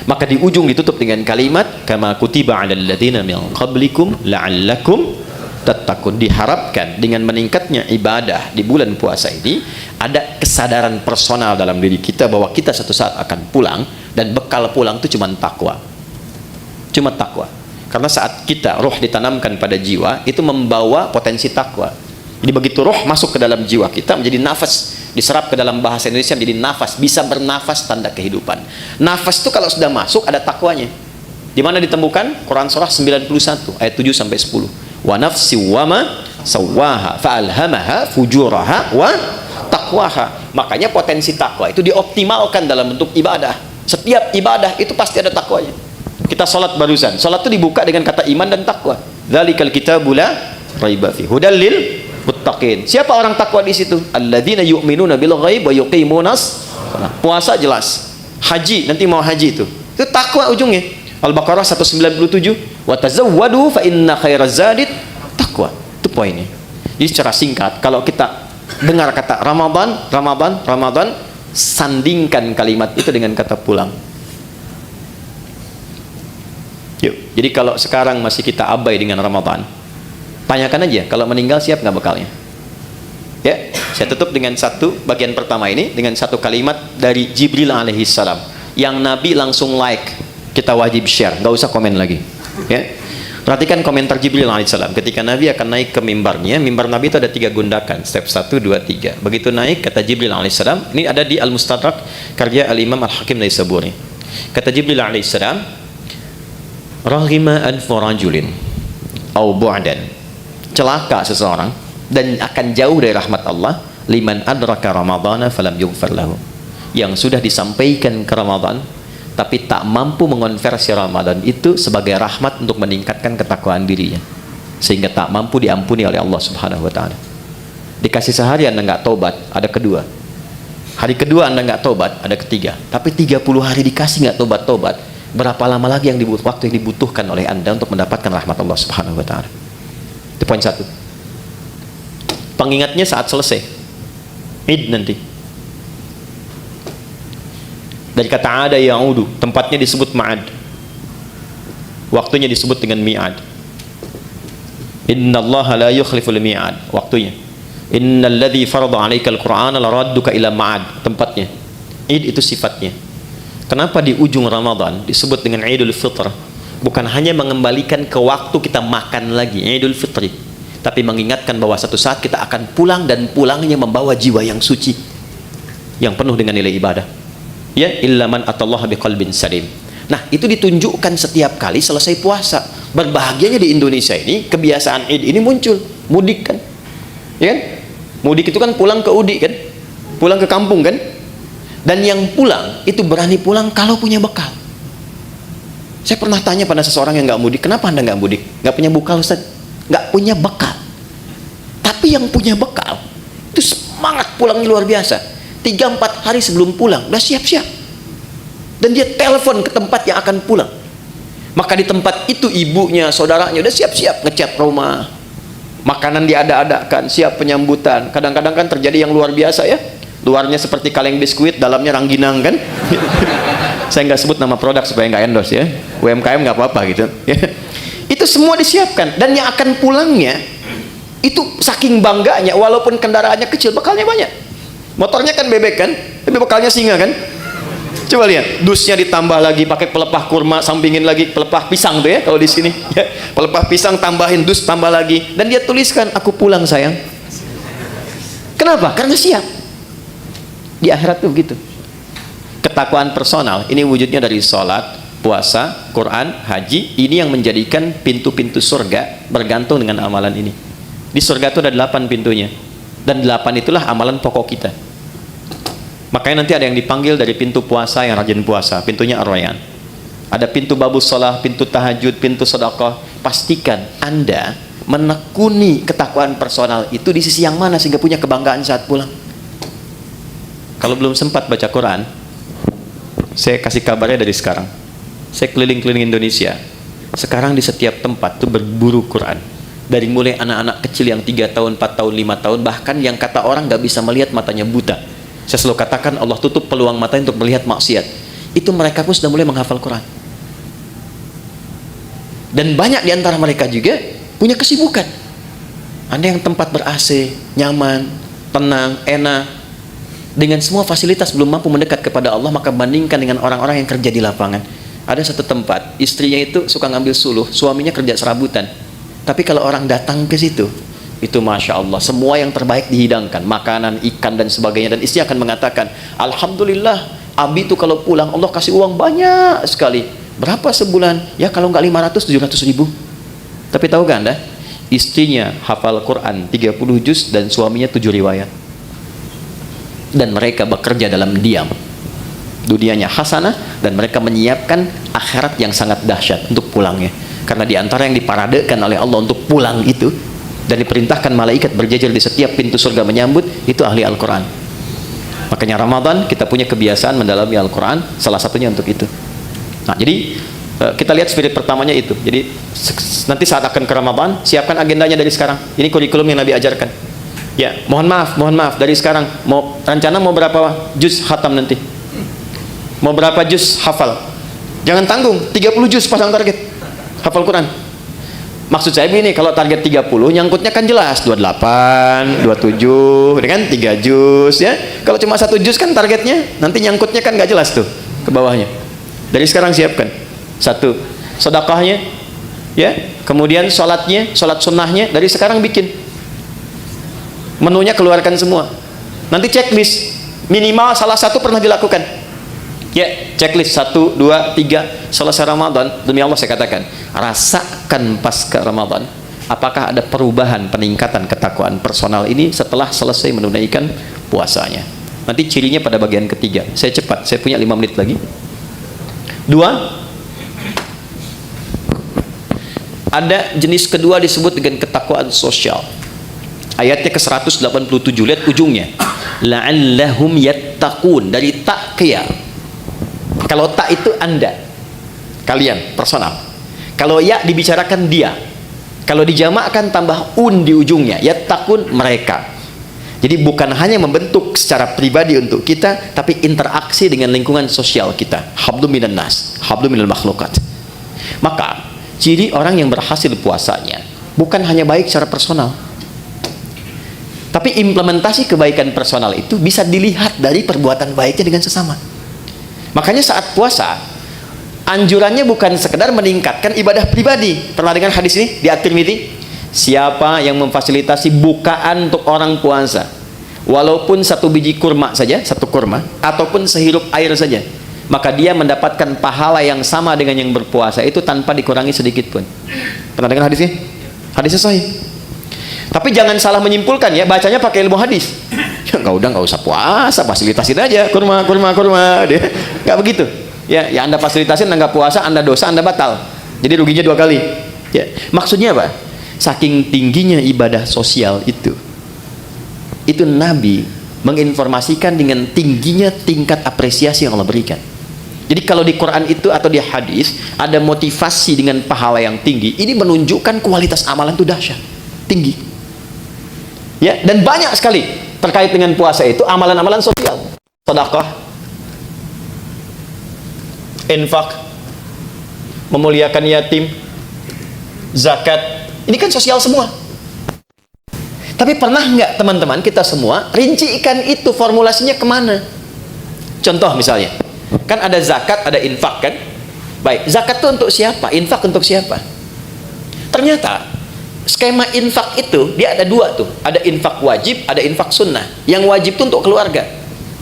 Maka di ujung ditutup dengan kalimat kama kutiba 'alal ladzina min qablikum la'allakum tattaqun. Diharapkan dengan meningkatnya ibadah di bulan puasa ini ada kesadaran personal dalam diri kita bahwa kita satu saat akan pulang, dan bekal pulang itu cuma takwa. Cuma takwa. Karena saat kita roh ditanamkan pada jiwa, itu membawa potensi takwa. Jadi begitu roh masuk ke dalam jiwa kita menjadi nafas, diserap ke dalam bahasa Indonesia menjadi nafas, bisa bernafas, tanda kehidupan. Nafas itu kalau sudah masuk ada takwanya. Di mana ditemukan? Quran surah 91 ayat 7 sampai 10. Wa nafsi wa ma sawwaha fa'alhamaha fujuraha wa taqwaha. Makanya potensi takwa itu dioptimalkan dalam bentuk ibadah. Setiap ibadah itu pasti ada takwanya. Kita sholat barusan, sholat itu dibuka dengan kata iman dan takwa. Dzalikal kitabu la raiba fi hudal lil muttaqin. Siapa orang takwa di situ? Alladzina yu'minuna bil ghaib wa yuqimunas shalah. Puasa jelas. Haji, nanti mau haji itu takwa ujungnya. Al-Baqarah 197, wa tazawwadu fa inna khairaz zadit taqwa. Itu poinnya. Jadi secara singkat, kalau kita dengar kata Ramadan, sandingkan kalimat itu dengan kata pulang. Yuk. Jadi kalau sekarang masih kita abai dengan Ramadan, tanyakan aja kalau meninggal siap nggak bekalnya. Ya, saya tutup dengan satu bagian pertama ini dengan satu kalimat dari Jibril alaihi salam yang Nabi langsung like, kita wajib share, nggak usah komen lagi. Ya, perhatikan komentar Jibril alaihi salam ketika Nabi akan naik ke mimbarnya. Mimbar Nabi itu ada 3 gundakan, step 1, 2, 3. Begitu naik, kata Jibril alaihi salam, ini ada di Al-Mustadrak karya Al-Imam Al-Hakim Naisaburi. Kata Jibril alaihi salam, raghima anfu rajulin au bu'dan, celaka seseorang dan akan jauh dari rahmat Allah, liman adraka ramadhana falam yughfar lahu, yang sudah disampaikan ke Ramadan tapi tak mampu mengonversi Ramadan itu sebagai rahmat untuk meningkatkan ketakwaan dirinya, sehingga tak mampu diampuni oleh Allah Subhanahu wa taala. Dikasih sehari Anda nggak tobat, ada kedua. Hari kedua Anda nggak tobat, ada ketiga. Tapi 30 hari dikasih nggak tobat-tobat, berapa lama lagi waktu yang dibutuhkan oleh Anda untuk mendapatkan rahmat Allah Subhanahu wa taala. Itu poin 1. Pengingatnya saat selesai Id nanti. Dari kata ada ya'udu, tempatnya disebut ma'ad, waktunya disebut dengan mi'ad. Innallaha la yukhliful mi'ad, waktunya. Innalladzi farada 'alaikal Qur'ana laradduka ila ma'ad, tempatnya. Id itu sifatnya. Kenapa di ujung Ramadan disebut dengan Idul Fitr? Bukan hanya mengembalikan ke waktu kita makan lagi, Idul Fitri, tapi mengingatkan bahwa satu saat kita akan pulang, dan pulangnya membawa jiwa yang suci, yang penuh dengan nilai ibadah. Ya, illa man atallaha biqalbin salim. Nah, itu ditunjukkan setiap kali selesai puasa. Berbahagianya di Indonesia ini, kebiasaan Id ini muncul. Mudik kan? Ya kan? Mudik itu kan pulang ke Udi kan? Pulang ke kampung kan? Dan yang pulang itu berani pulang kalau punya bekal. Saya pernah tanya pada seseorang yang nggak mudik, kenapa Anda nggak mudik? Nggak punya bekal, Ustaz? Nggak punya bekal. Tapi yang punya bekal itu semangat pulangnya luar biasa. 3-4 hari sebelum pulang udah siap-siap, dan dia telepon ke tempat yang akan pulang. Maka di tempat itu ibunya, saudaranya udah siap-siap ngecat rumah, makanan diada-adakan, siap penyambutan. Kadang-kadang kan terjadi yang luar biasa ya, luarnya seperti kaleng biskuit, dalamnya rangginang kan. Saya nggak sebut nama produk supaya nggak endorse ya, UMKM nggak apa-apa gitu ya. Itu semua disiapkan, dan yang akan pulangnya itu saking bangganya, walaupun kendaraannya kecil, bekalnya banyak. Motornya kan bebek kan, tapi bekalnya singa kan. Coba lihat, dusnya ditambah lagi pakai pelepah kurma, sampingin lagi pelepah pisang tuh ya kalau di sini ya. Pelepah pisang tambahin dus, tambah lagi, dan dia tuliskan, aku pulang sayang. Kenapa? Karena siap. Di akhirat tuh begitu. Ketakwaan personal ini wujudnya dari sholat, puasa, Quran, haji. Ini yang menjadikan pintu-pintu surga bergantung dengan amalan ini. Di surga itu ada 8 pintunya, dan 8 itulah amalan pokok kita. Makanya nanti ada yang dipanggil dari pintu puasa, yang rajin puasa, pintunya Ar-Rayyan. Ada pintu babus sholah, pintu tahajud, pintu sedekah. Pastikan Anda menekuni ketakwaan personal itu di sisi yang mana sehingga punya kebanggaan saat pulang. Kalau belum sempat baca Quran, saya kasih kabarnya dari sekarang. Saya keliling-keliling Indonesia. Sekarang di setiap tempat tuh berburu Quran. Dari mulai anak-anak kecil yang 3 tahun, 4 tahun, 5 tahun, bahkan yang kata orang gak bisa melihat, matanya buta. Saya selalu katakan Allah tutup peluang mata untuk melihat maksiat. Itu mereka pun sudah mulai menghafal Quran. Dan banyak di antara mereka juga punya kesibukan. Ada yang tempat ber-AC, nyaman, tenang, enak, dengan semua fasilitas, belum mampu mendekat kepada Allah. Maka bandingkan dengan orang-orang yang kerja di lapangan. Ada satu tempat, istrinya itu suka ngambil suluh, suaminya kerja serabutan. Tapi kalau orang datang ke situ, itu Masya Allah, semua yang terbaik dihidangkan, makanan, ikan, dan sebagainya. Dan istri akan mengatakan, Alhamdulillah, Abi itu kalau pulang, Allah kasih uang banyak sekali. Berapa sebulan? Ya kalau nggak 500, 700 ribu. Tapi tahu gak Anda? Istrinya hafal Quran 30 juz dan suaminya 7 riwayat. Dan mereka bekerja dalam diam. Dunianya hasanah, dan mereka menyiapkan akhirat yang sangat dahsyat untuk pulangnya. Karena diantara yang diparadekan oleh Allah untuk pulang itu, dan diperintahkan malaikat berjajar di setiap pintu surga menyambut, itu ahli Al-Quran. Makanya Ramadan kita punya kebiasaan mendalami Al-Quran, salah satunya untuk itu. Nah, jadi kita lihat spirit pertamanya itu. Jadi nanti saat akan ke Ramadan, siapkan agendanya dari sekarang. Ini kurikulum yang Nabi ajarkan. Ya, mohon maaf dari sekarang. Rencana mau berapa juz khatam nanti? Mau berapa juz hafal? Jangan tanggung, 30 juz pasang target hafal Quran. Maksud saya begini, kalau target 30, nyangkutnya kan jelas 28, 27, kan 3 juz ya. Kalau cuma 1 juz kan targetnya, nanti nyangkutnya kan nggak jelas tuh ke bawahnya. Dari sekarang siapkan. 1, sedekahnya ya, kemudian sholatnya, sholat sunnahnya dari sekarang bikin. Menunya keluarkan semua. Nanti checklist, minimal salah satu pernah dilakukan. Ya, checklist 1, 2, 3 selesai Ramadan. Demi Allah saya katakan, rasakan pasca Ramadan apakah ada perubahan, peningkatan ketakwaan personal ini setelah selesai menunaikan puasanya. Nanti cirinya pada bagian ketiga. Saya cepat, saya punya 5 menit lagi. 2, ada jenis kedua disebut dengan ketakwaan sosial. Ayatnya ke 187, lihat ujungnya. La'allahum yattaqun, dari taqiyah. Kalau tak itu Anda, kalian, personal. Kalau ya dibicarakan dia. Kalau dijamakkan tambah un di ujungnya, yattaqun, mereka. Jadi bukan hanya membentuk secara pribadi untuk kita, tapi interaksi dengan lingkungan sosial kita. Hablum minan nas, hablum minal makhlukat. Maka ciri orang yang berhasil puasanya bukan hanya baik secara personal. Tapi implementasi kebaikan personal itu bisa dilihat dari perbuatan baiknya dengan sesama. Makanya saat puasa, anjurannya bukan sekedar meningkatkan ibadah pribadi. Pernah dengar hadis ini di At-Tirmidzi? Siapa yang memfasilitasi bukaan untuk orang puasa, walaupun satu biji kurma saja, satu kurma, ataupun sehirup air saja, maka dia mendapatkan pahala yang sama dengan yang berpuasa itu tanpa dikurangi sedikit pun. Pernah dengar hadis ini? Hadisnya sahih. Tapi jangan salah menyimpulkan ya, bacanya pakai ilmu hadis. Ya nggak usah puasa, fasilitasin aja kurma. Dia nggak begitu. Ya Anda fasilitasin, Anda nggak puasa, Anda dosa, Anda batal. Jadi ruginya 2 kali. Ya, maksudnya apa? Saking tingginya ibadah sosial itu Nabi menginformasikan dengan tingginya tingkat apresiasi yang Allah berikan. Jadi kalau di Quran itu atau di hadis ada motivasi dengan pahala yang tinggi, ini menunjukkan kualitas amalan itu dahsyat, tinggi. Ya, dan banyak sekali terkait dengan puasa itu amalan-amalan sosial. Sedekah, infak, memuliakan yatim, zakat. Ini kan sosial semua. Tapi pernah nggak teman-teman kita semua rincikan itu formulasinya kemana? Contoh misalnya, kan ada zakat, ada infak kan? Baik, zakat itu untuk siapa? Infak untuk siapa? Ternyata skema infak itu dia ada 2 tuh, ada infak wajib, ada infak sunnah. Yang wajib itu untuk keluarga,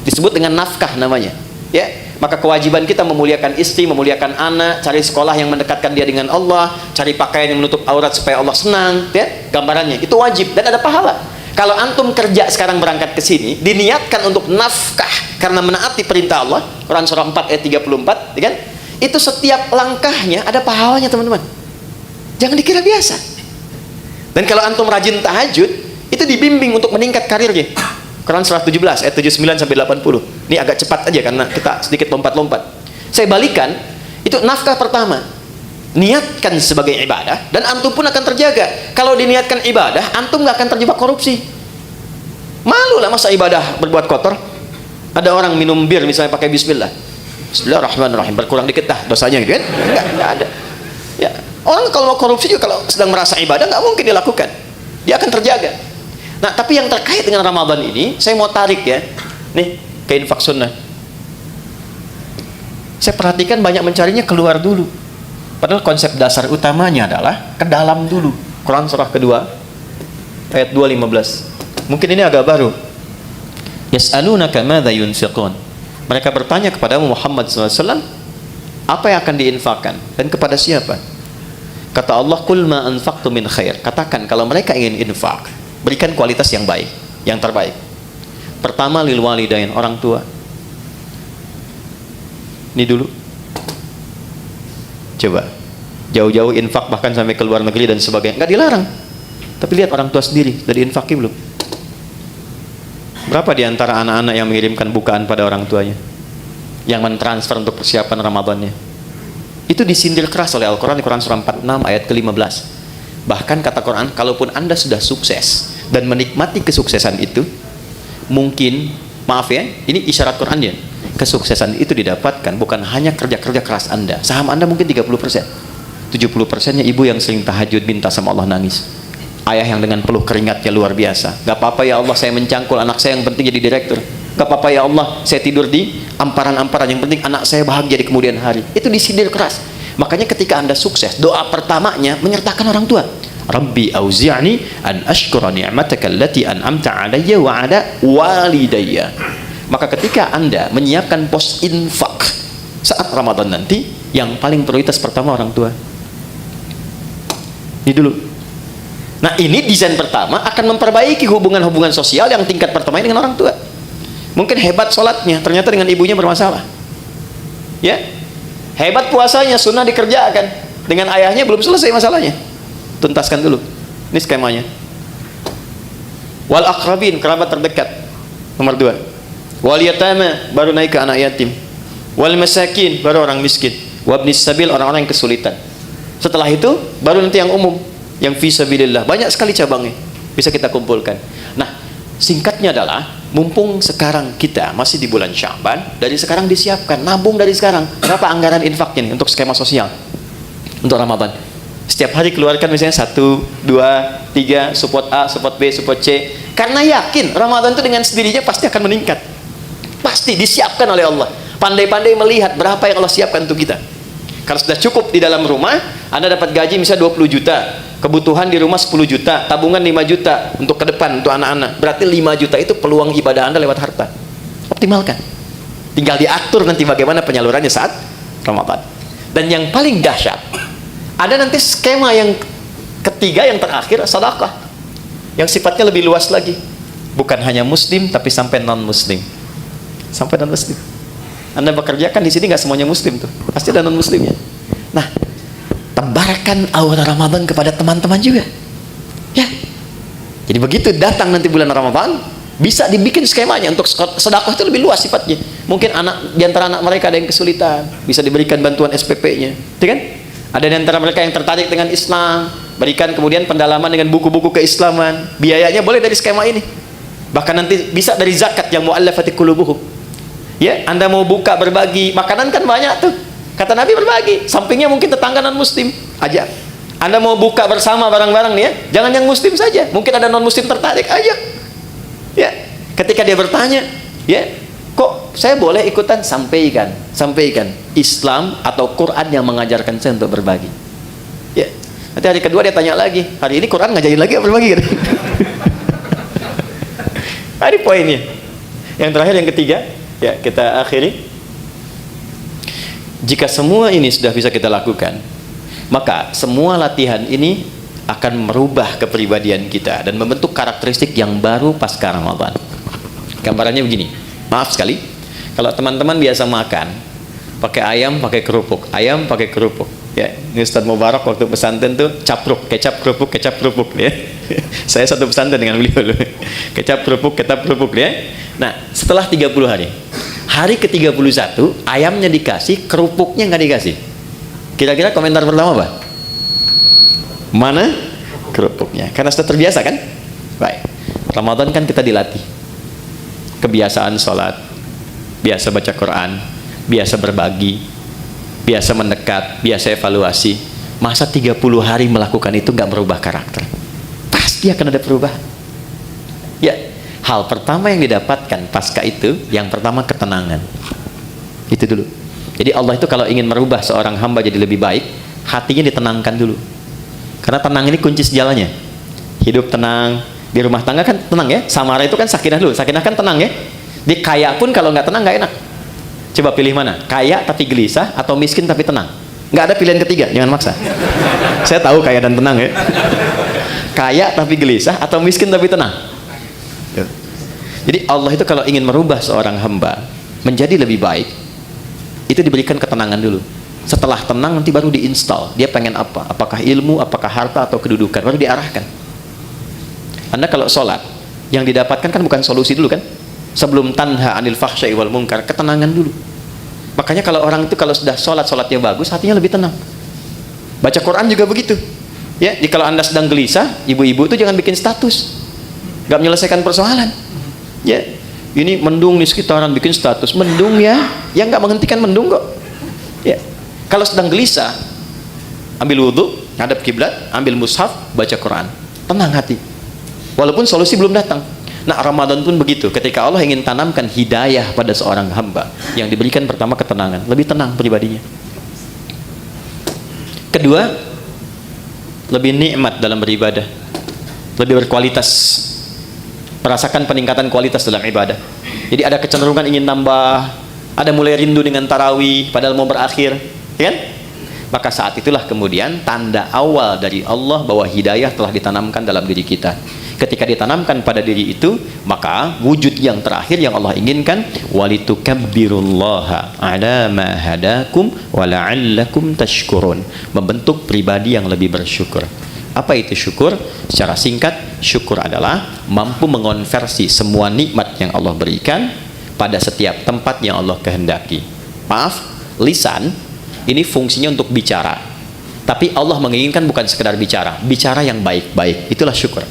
disebut dengan nafkah namanya. Ya, maka kewajiban kita memuliakan istri, memuliakan anak, cari sekolah yang mendekatkan dia dengan Allah, cari pakaian yang menutup aurat supaya Allah senang. Ya, gambarannya itu wajib dan ada pahala. Kalau antum kerja sekarang berangkat ke sini, diniatkan untuk nafkah karena menaati perintah Allah, Quran surah 4 ayat 34, ya kan? Itu setiap langkahnya ada pahalanya teman-teman. Jangan dikira biasa. Dan kalau antum rajin tahajud, itu dibimbing untuk meningkat karirnya. Quran surah 17 ayat 79 sampai 80. Ini agak cepat aja karena kita sedikit lompat-lompat. Saya balikan, itu nafkah pertama. Niatkan sebagai ibadah dan antum pun akan terjaga. Kalau diniatkan ibadah, antum nggak akan terjebak korupsi. Malu lah masa ibadah berbuat kotor. Ada orang minum bir misalnya pakai bismillah. Bismillahirrahmanirrahim, berkurang dikit dah dosanya gitu kan? Enggak ada. Ya. Orang kalau mau korupsi juga kalau sedang merasa ibadah nggak mungkin dilakukan, dia akan terjaga. Nah, tapi yang terkait dengan Ramadan ini, saya mau tarik ya, nih ke infak sunnah. Saya perhatikan banyak mencarinya keluar dulu, padahal konsep dasar utamanya adalah ke dalam dulu. Quran surah kedua ayat 215. Mungkin ini agak baru. Yas'alunaka madza yunfiqun. Mereka bertanya kepada Muhammad SAW, apa yang akan diinfakkan dan kepada siapa? Kata Allah, "Qul ma anfaqtu min khair." Katakan kalau mereka ingin infak, berikan kualitas yang baik, yang terbaik. Pertama lil walidain, orang tua. Ini dulu. Coba jauh-jauh infak bahkan sampai ke luar negeri dan sebagainya, nggak dilarang. Tapi lihat orang tua sendiri, dari infaki belum? Berapa di antara anak-anak yang mengirimkan bukaan pada orang tuanya, yang mentransfer untuk persiapan Ramadannya? Itu disindir keras oleh Al-Quran di Quran surah 46 ayat ke-15. Bahkan kata Quran, kalaupun Anda sudah sukses dan menikmati kesuksesan itu, mungkin, maaf ya, ini isyarat Qurannya, kesuksesan itu didapatkan bukan hanya kerja-kerja keras Anda. Saham Anda mungkin 30%, 70%-nya ibu yang sering tahajud minta sama Allah nangis, ayah yang dengan peluh keringatnya luar biasa. Gak apa-apa ya Allah, saya mencangkul anak saya, yang penting jadi direktur. Gak apa-apa ya Allah, saya tidur di amparan-amparan, yang penting anak saya bahagia di kemudian hari. Itu disindir keras. Makanya ketika Anda sukses, doa pertamanya menyertakan orang tua. Rabbi auzi'ni an ashkura ni'mataka allati an'amta 'alayya wa 'ala walidayya. Maka ketika Anda menyiapkan pos infak saat Ramadan nanti, yang paling prioritas pertama orang tua. Ini dulu. Nah, ini desain pertama akan memperbaiki hubungan-hubungan sosial yang tingkat pertama dengan orang tua. Mungkin hebat sholatnya, ternyata dengan ibunya bermasalah. Ya, hebat puasanya, sunnah dikerjakan, dengan ayahnya belum selesai masalahnya. Tuntaskan dulu. Ini skemanya. Wal aqrabin, kerabat terdekat. Nomor 2. Wal yatama, baru naik ke anak yatim. Wal masakin, baru orang miskin. Wabnis sabil, orang-orang yang kesulitan. Setelah itu baru nanti yang umum, yang fi sabilillah. Banyak sekali cabangnya, bisa kita kumpulkan. Nah, singkatnya adalah, mumpung sekarang kita masih di bulan Sya'ban, dari sekarang disiapkan, nabung dari sekarang. Berapa anggaran infaknya nih untuk skema sosial untuk Ramadan? Setiap hari keluarkan misalnya 1, 2, 3, support A, support B, support C, Karena yakin Ramadan itu dengan sendirinya pasti akan meningkat. Pasti disiapkan oleh Allah. Pandai-pandai melihat berapa yang Allah siapkan untuk kita. Kalau sudah cukup di dalam rumah, Anda dapat gaji misalnya 20 juta, kebutuhan di rumah 10 juta, tabungan 5 juta untuk ke depan, untuk anak-anak. Berarti 5 juta itu peluang ibadah Anda lewat harta. Optimalkan. Tinggal diatur nanti bagaimana penyalurannya saat Ramadan. Dan yang paling dahsyat, ada nanti skema yang ketiga, yang terakhir, sedekah. Yang sifatnya lebih luas lagi. Bukan hanya muslim, tapi sampai non-muslim. Sampai non-muslim. Anda bekerja kan di sini nggak semuanya muslim tuh, pasti ada non muslimnya. Nah, tebarkan aura Ramadan kepada teman-teman juga, ya. Jadi begitu datang nanti bulan Ramadan, bisa dibikin skemanya untuk sedekah itu lebih luas sifatnya. Mungkin di antara anak mereka ada yang kesulitan, bisa diberikan bantuan SPP-nya, ya kan? Ada di antara mereka yang tertarik dengan Islam, berikan kemudian pendalaman dengan buku-buku keislaman. Biayanya boleh dari skema ini. Bahkan nanti bisa dari zakat yang mu'allafati qulubuhum. Ya, Anda mau buka berbagi makanan kan banyak tuh. Kata Nabi berbagi. Sampingnya mungkin tetangga non muslim, ajak. Anda mau buka bersama barang-barang nih ya, jangan yang muslim saja. Mungkin ada non muslim tertarik, ajak. Ya, ketika dia bertanya, ya, kok saya boleh ikutan? Sampaikan Islam atau Quran yang mengajarkan saya untuk berbagi. Ya. Nanti hari kedua dia tanya lagi, hari ini Quran ngajarin lagi apa berbagi? Ini poinnya. Yang terakhir, yang ketiga, ya, kita akhiri. Jika semua ini sudah bisa kita lakukan, maka semua latihan ini akan merubah kepribadian kita dan membentuk karakteristik yang baru pasca Ramadan. Gambarannya begini, maaf sekali, kalau teman-teman biasa makan pakai ayam pakai kerupuk, ya, ini Ustaz Mubarak waktu pesantren tuh capruk, kecap kerupuk ya. Saya satu pesantren dengan beliau loh. Kecap kerupuk ya. Nah, setelah 30 hari, hari ke-31 ayamnya dikasih, kerupuknya nggak dikasih. Kira-kira komentar pertama apa? Mana kerupuknya? Karena sudah terbiasa kan? Baik. Ramadan kan kita dilatih. Kebiasaan sholat, biasa baca Quran, biasa berbagi, biasa mendekat, biasa evaluasi. Masa 30 hari melakukan itu nggak merubah karakter? Pasti akan ada perubahan. Ya, hal pertama yang didapatkan pasca itu, yang pertama ketenangan. Itu dulu. Jadi Allah itu kalau ingin merubah seorang hamba jadi lebih baik, hatinya ditenangkan dulu. Karena tenang ini kunci sejalannya. Hidup tenang, di rumah tangga kan tenang ya. Samara itu kan sakinah dulu. Sakinah kan tenang ya. Di kaya pun kalau nggak tenang nggak enak. Coba pilih mana? Kaya tapi gelisah atau miskin tapi tenang? Nggak ada pilihan ketiga, jangan maksa. Saya tahu kaya dan tenang ya. Kaya tapi gelisah atau miskin tapi tenang. Jadi Allah itu kalau ingin merubah seorang hamba menjadi lebih baik, itu diberikan ketenangan dulu. Setelah tenang nanti baru diinstal. Dia pengen apa? Apakah ilmu, apakah harta atau kedudukan? Baru diarahkan. Anda kalau sholat, yang didapatkan kan bukan solusi dulu kan? Sebelum tanha anil fahsya'i wal munkar, ketenangan dulu. Makanya kalau orang itu kalau sudah sholatnya bagus, hatinya lebih tenang. Baca Quran juga begitu. Ya, jadi kalau Anda sedang gelisah, ibu-ibu itu jangan bikin status. Gak menyelesaikan persoalan. Ya, ini mendung di sekitaran bikin status. Mendung ya, yang gak menghentikan mendung kok. Ya, kalau sedang gelisah, ambil wudhu, ngadap kiblat, ambil mushaf, baca Quran. Tenang hati. Walaupun solusi belum datang. Nah, Ramadan pun begitu. Ketika Allah ingin tanamkan hidayah pada seorang hamba, yang diberikan pertama ketenangan, lebih tenang pribadinya. Kedua, lebih nikmat dalam beribadah, lebih berkualitas, merasakan peningkatan kualitas dalam ibadah. Jadi ada kecenderungan ingin nambah, ada mulai rindu dengan tarawih, padahal mau berakhir, ya kan? Maka saat itulah kemudian tanda awal dari Allah bahwa hidayah telah ditanamkan dalam diri kita. Ketika ditanamkan pada diri itu, maka wujud yang terakhir yang Allah inginkan, walitukabbirullaha ala ma hadakum wa la'allakum tashkurun, membentuk pribadi yang lebih bersyukur. Apa itu syukur? Secara singkat, syukur adalah mampu mengonversi semua nikmat yang Allah berikan pada setiap tempat yang Allah kehendaki. Maaf, lisan ini fungsinya untuk bicara, tapi Allah menginginkan bukan sekedar bicara yang baik-baik. Itulah syukur.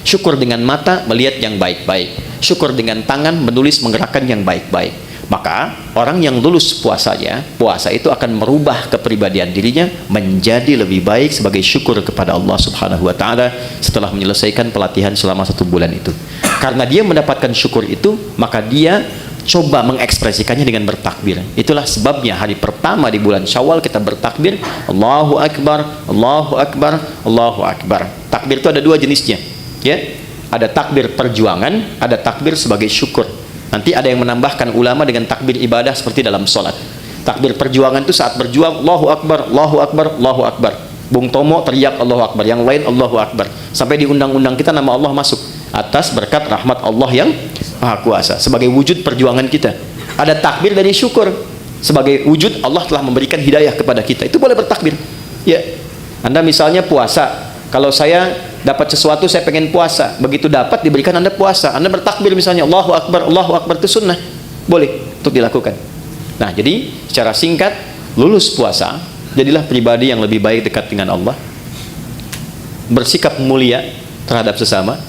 Syukur dengan mata melihat yang baik-baik, syukur dengan tangan menulis menggerakkan yang baik-baik. Maka orang yang lulus puasanya, puasa itu akan merubah kepribadian dirinya menjadi lebih baik sebagai syukur kepada Allah Subhanahu wa taala setelah menyelesaikan pelatihan selama 1 bulan itu. Karena dia mendapatkan syukur itu, maka dia coba mengekspresikannya dengan bertakbir. Itulah sebabnya hari pertama di bulan Syawal kita bertakbir, Allahu Akbar, Allahu Akbar, Allahu Akbar. Takbir itu ada 2 jenisnya, ya. Ada takbir perjuangan, ada takbir sebagai syukur. Nanti ada yang menambahkan ulama dengan takbir ibadah seperti dalam sholat. Takbir perjuangan itu saat berjuang, Allahu Akbar, Allahu Akbar, Allahu Akbar. Bung Tomo teriak Allahu Akbar, yang lain Allahu Akbar. Sampai di undang-undang kita nama Allah masuk atas berkat rahmat Allah yang Maha Kuasa sebagai wujud perjuangan kita. Ada takbir dari syukur sebagai wujud Allah telah memberikan hidayah kepada kita. Itu boleh bertakbir. Ya. Anda misalnya puasa, kalau saya dapat sesuatu, saya pengen puasa, begitu dapat diberikan Anda puasa, Anda bertakbir misalnya Allahu Akbar itu sunnah, boleh untuk dilakukan. Nah, jadi secara singkat, lulus puasa, jadilah pribadi yang lebih baik dekat dengan Allah, bersikap mulia terhadap sesama,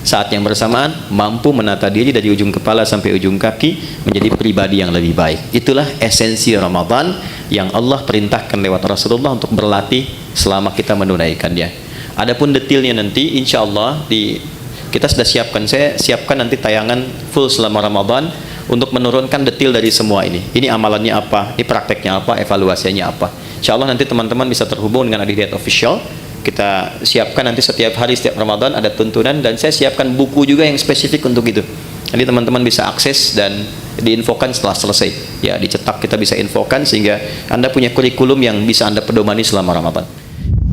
saat yang bersamaan mampu menata diri dari ujung kepala sampai ujung kaki menjadi pribadi yang lebih baik. Itulah esensi Ramadan yang Allah perintahkan lewat Rasulullah untuk berlatih selama kita menunaikannya. Adapun detailnya nanti insya Allah kita sudah siapkan, saya siapkan nanti tayangan full selama Ramadan untuk menurunkan detail dari semua ini. Ini amalannya apa, ini prakteknya apa, evaluasinya apa. Insya Allah nanti teman-teman bisa terhubung dengan Adihidayat Official. Kita siapkan nanti setiap hari, setiap Ramadan ada tuntunan, dan saya siapkan buku juga yang spesifik untuk itu. Nanti teman-teman bisa akses dan diinfokan setelah selesai. Ya, dicetak kita bisa infokan sehingga Anda punya kurikulum yang bisa Anda pedomani selama Ramadan.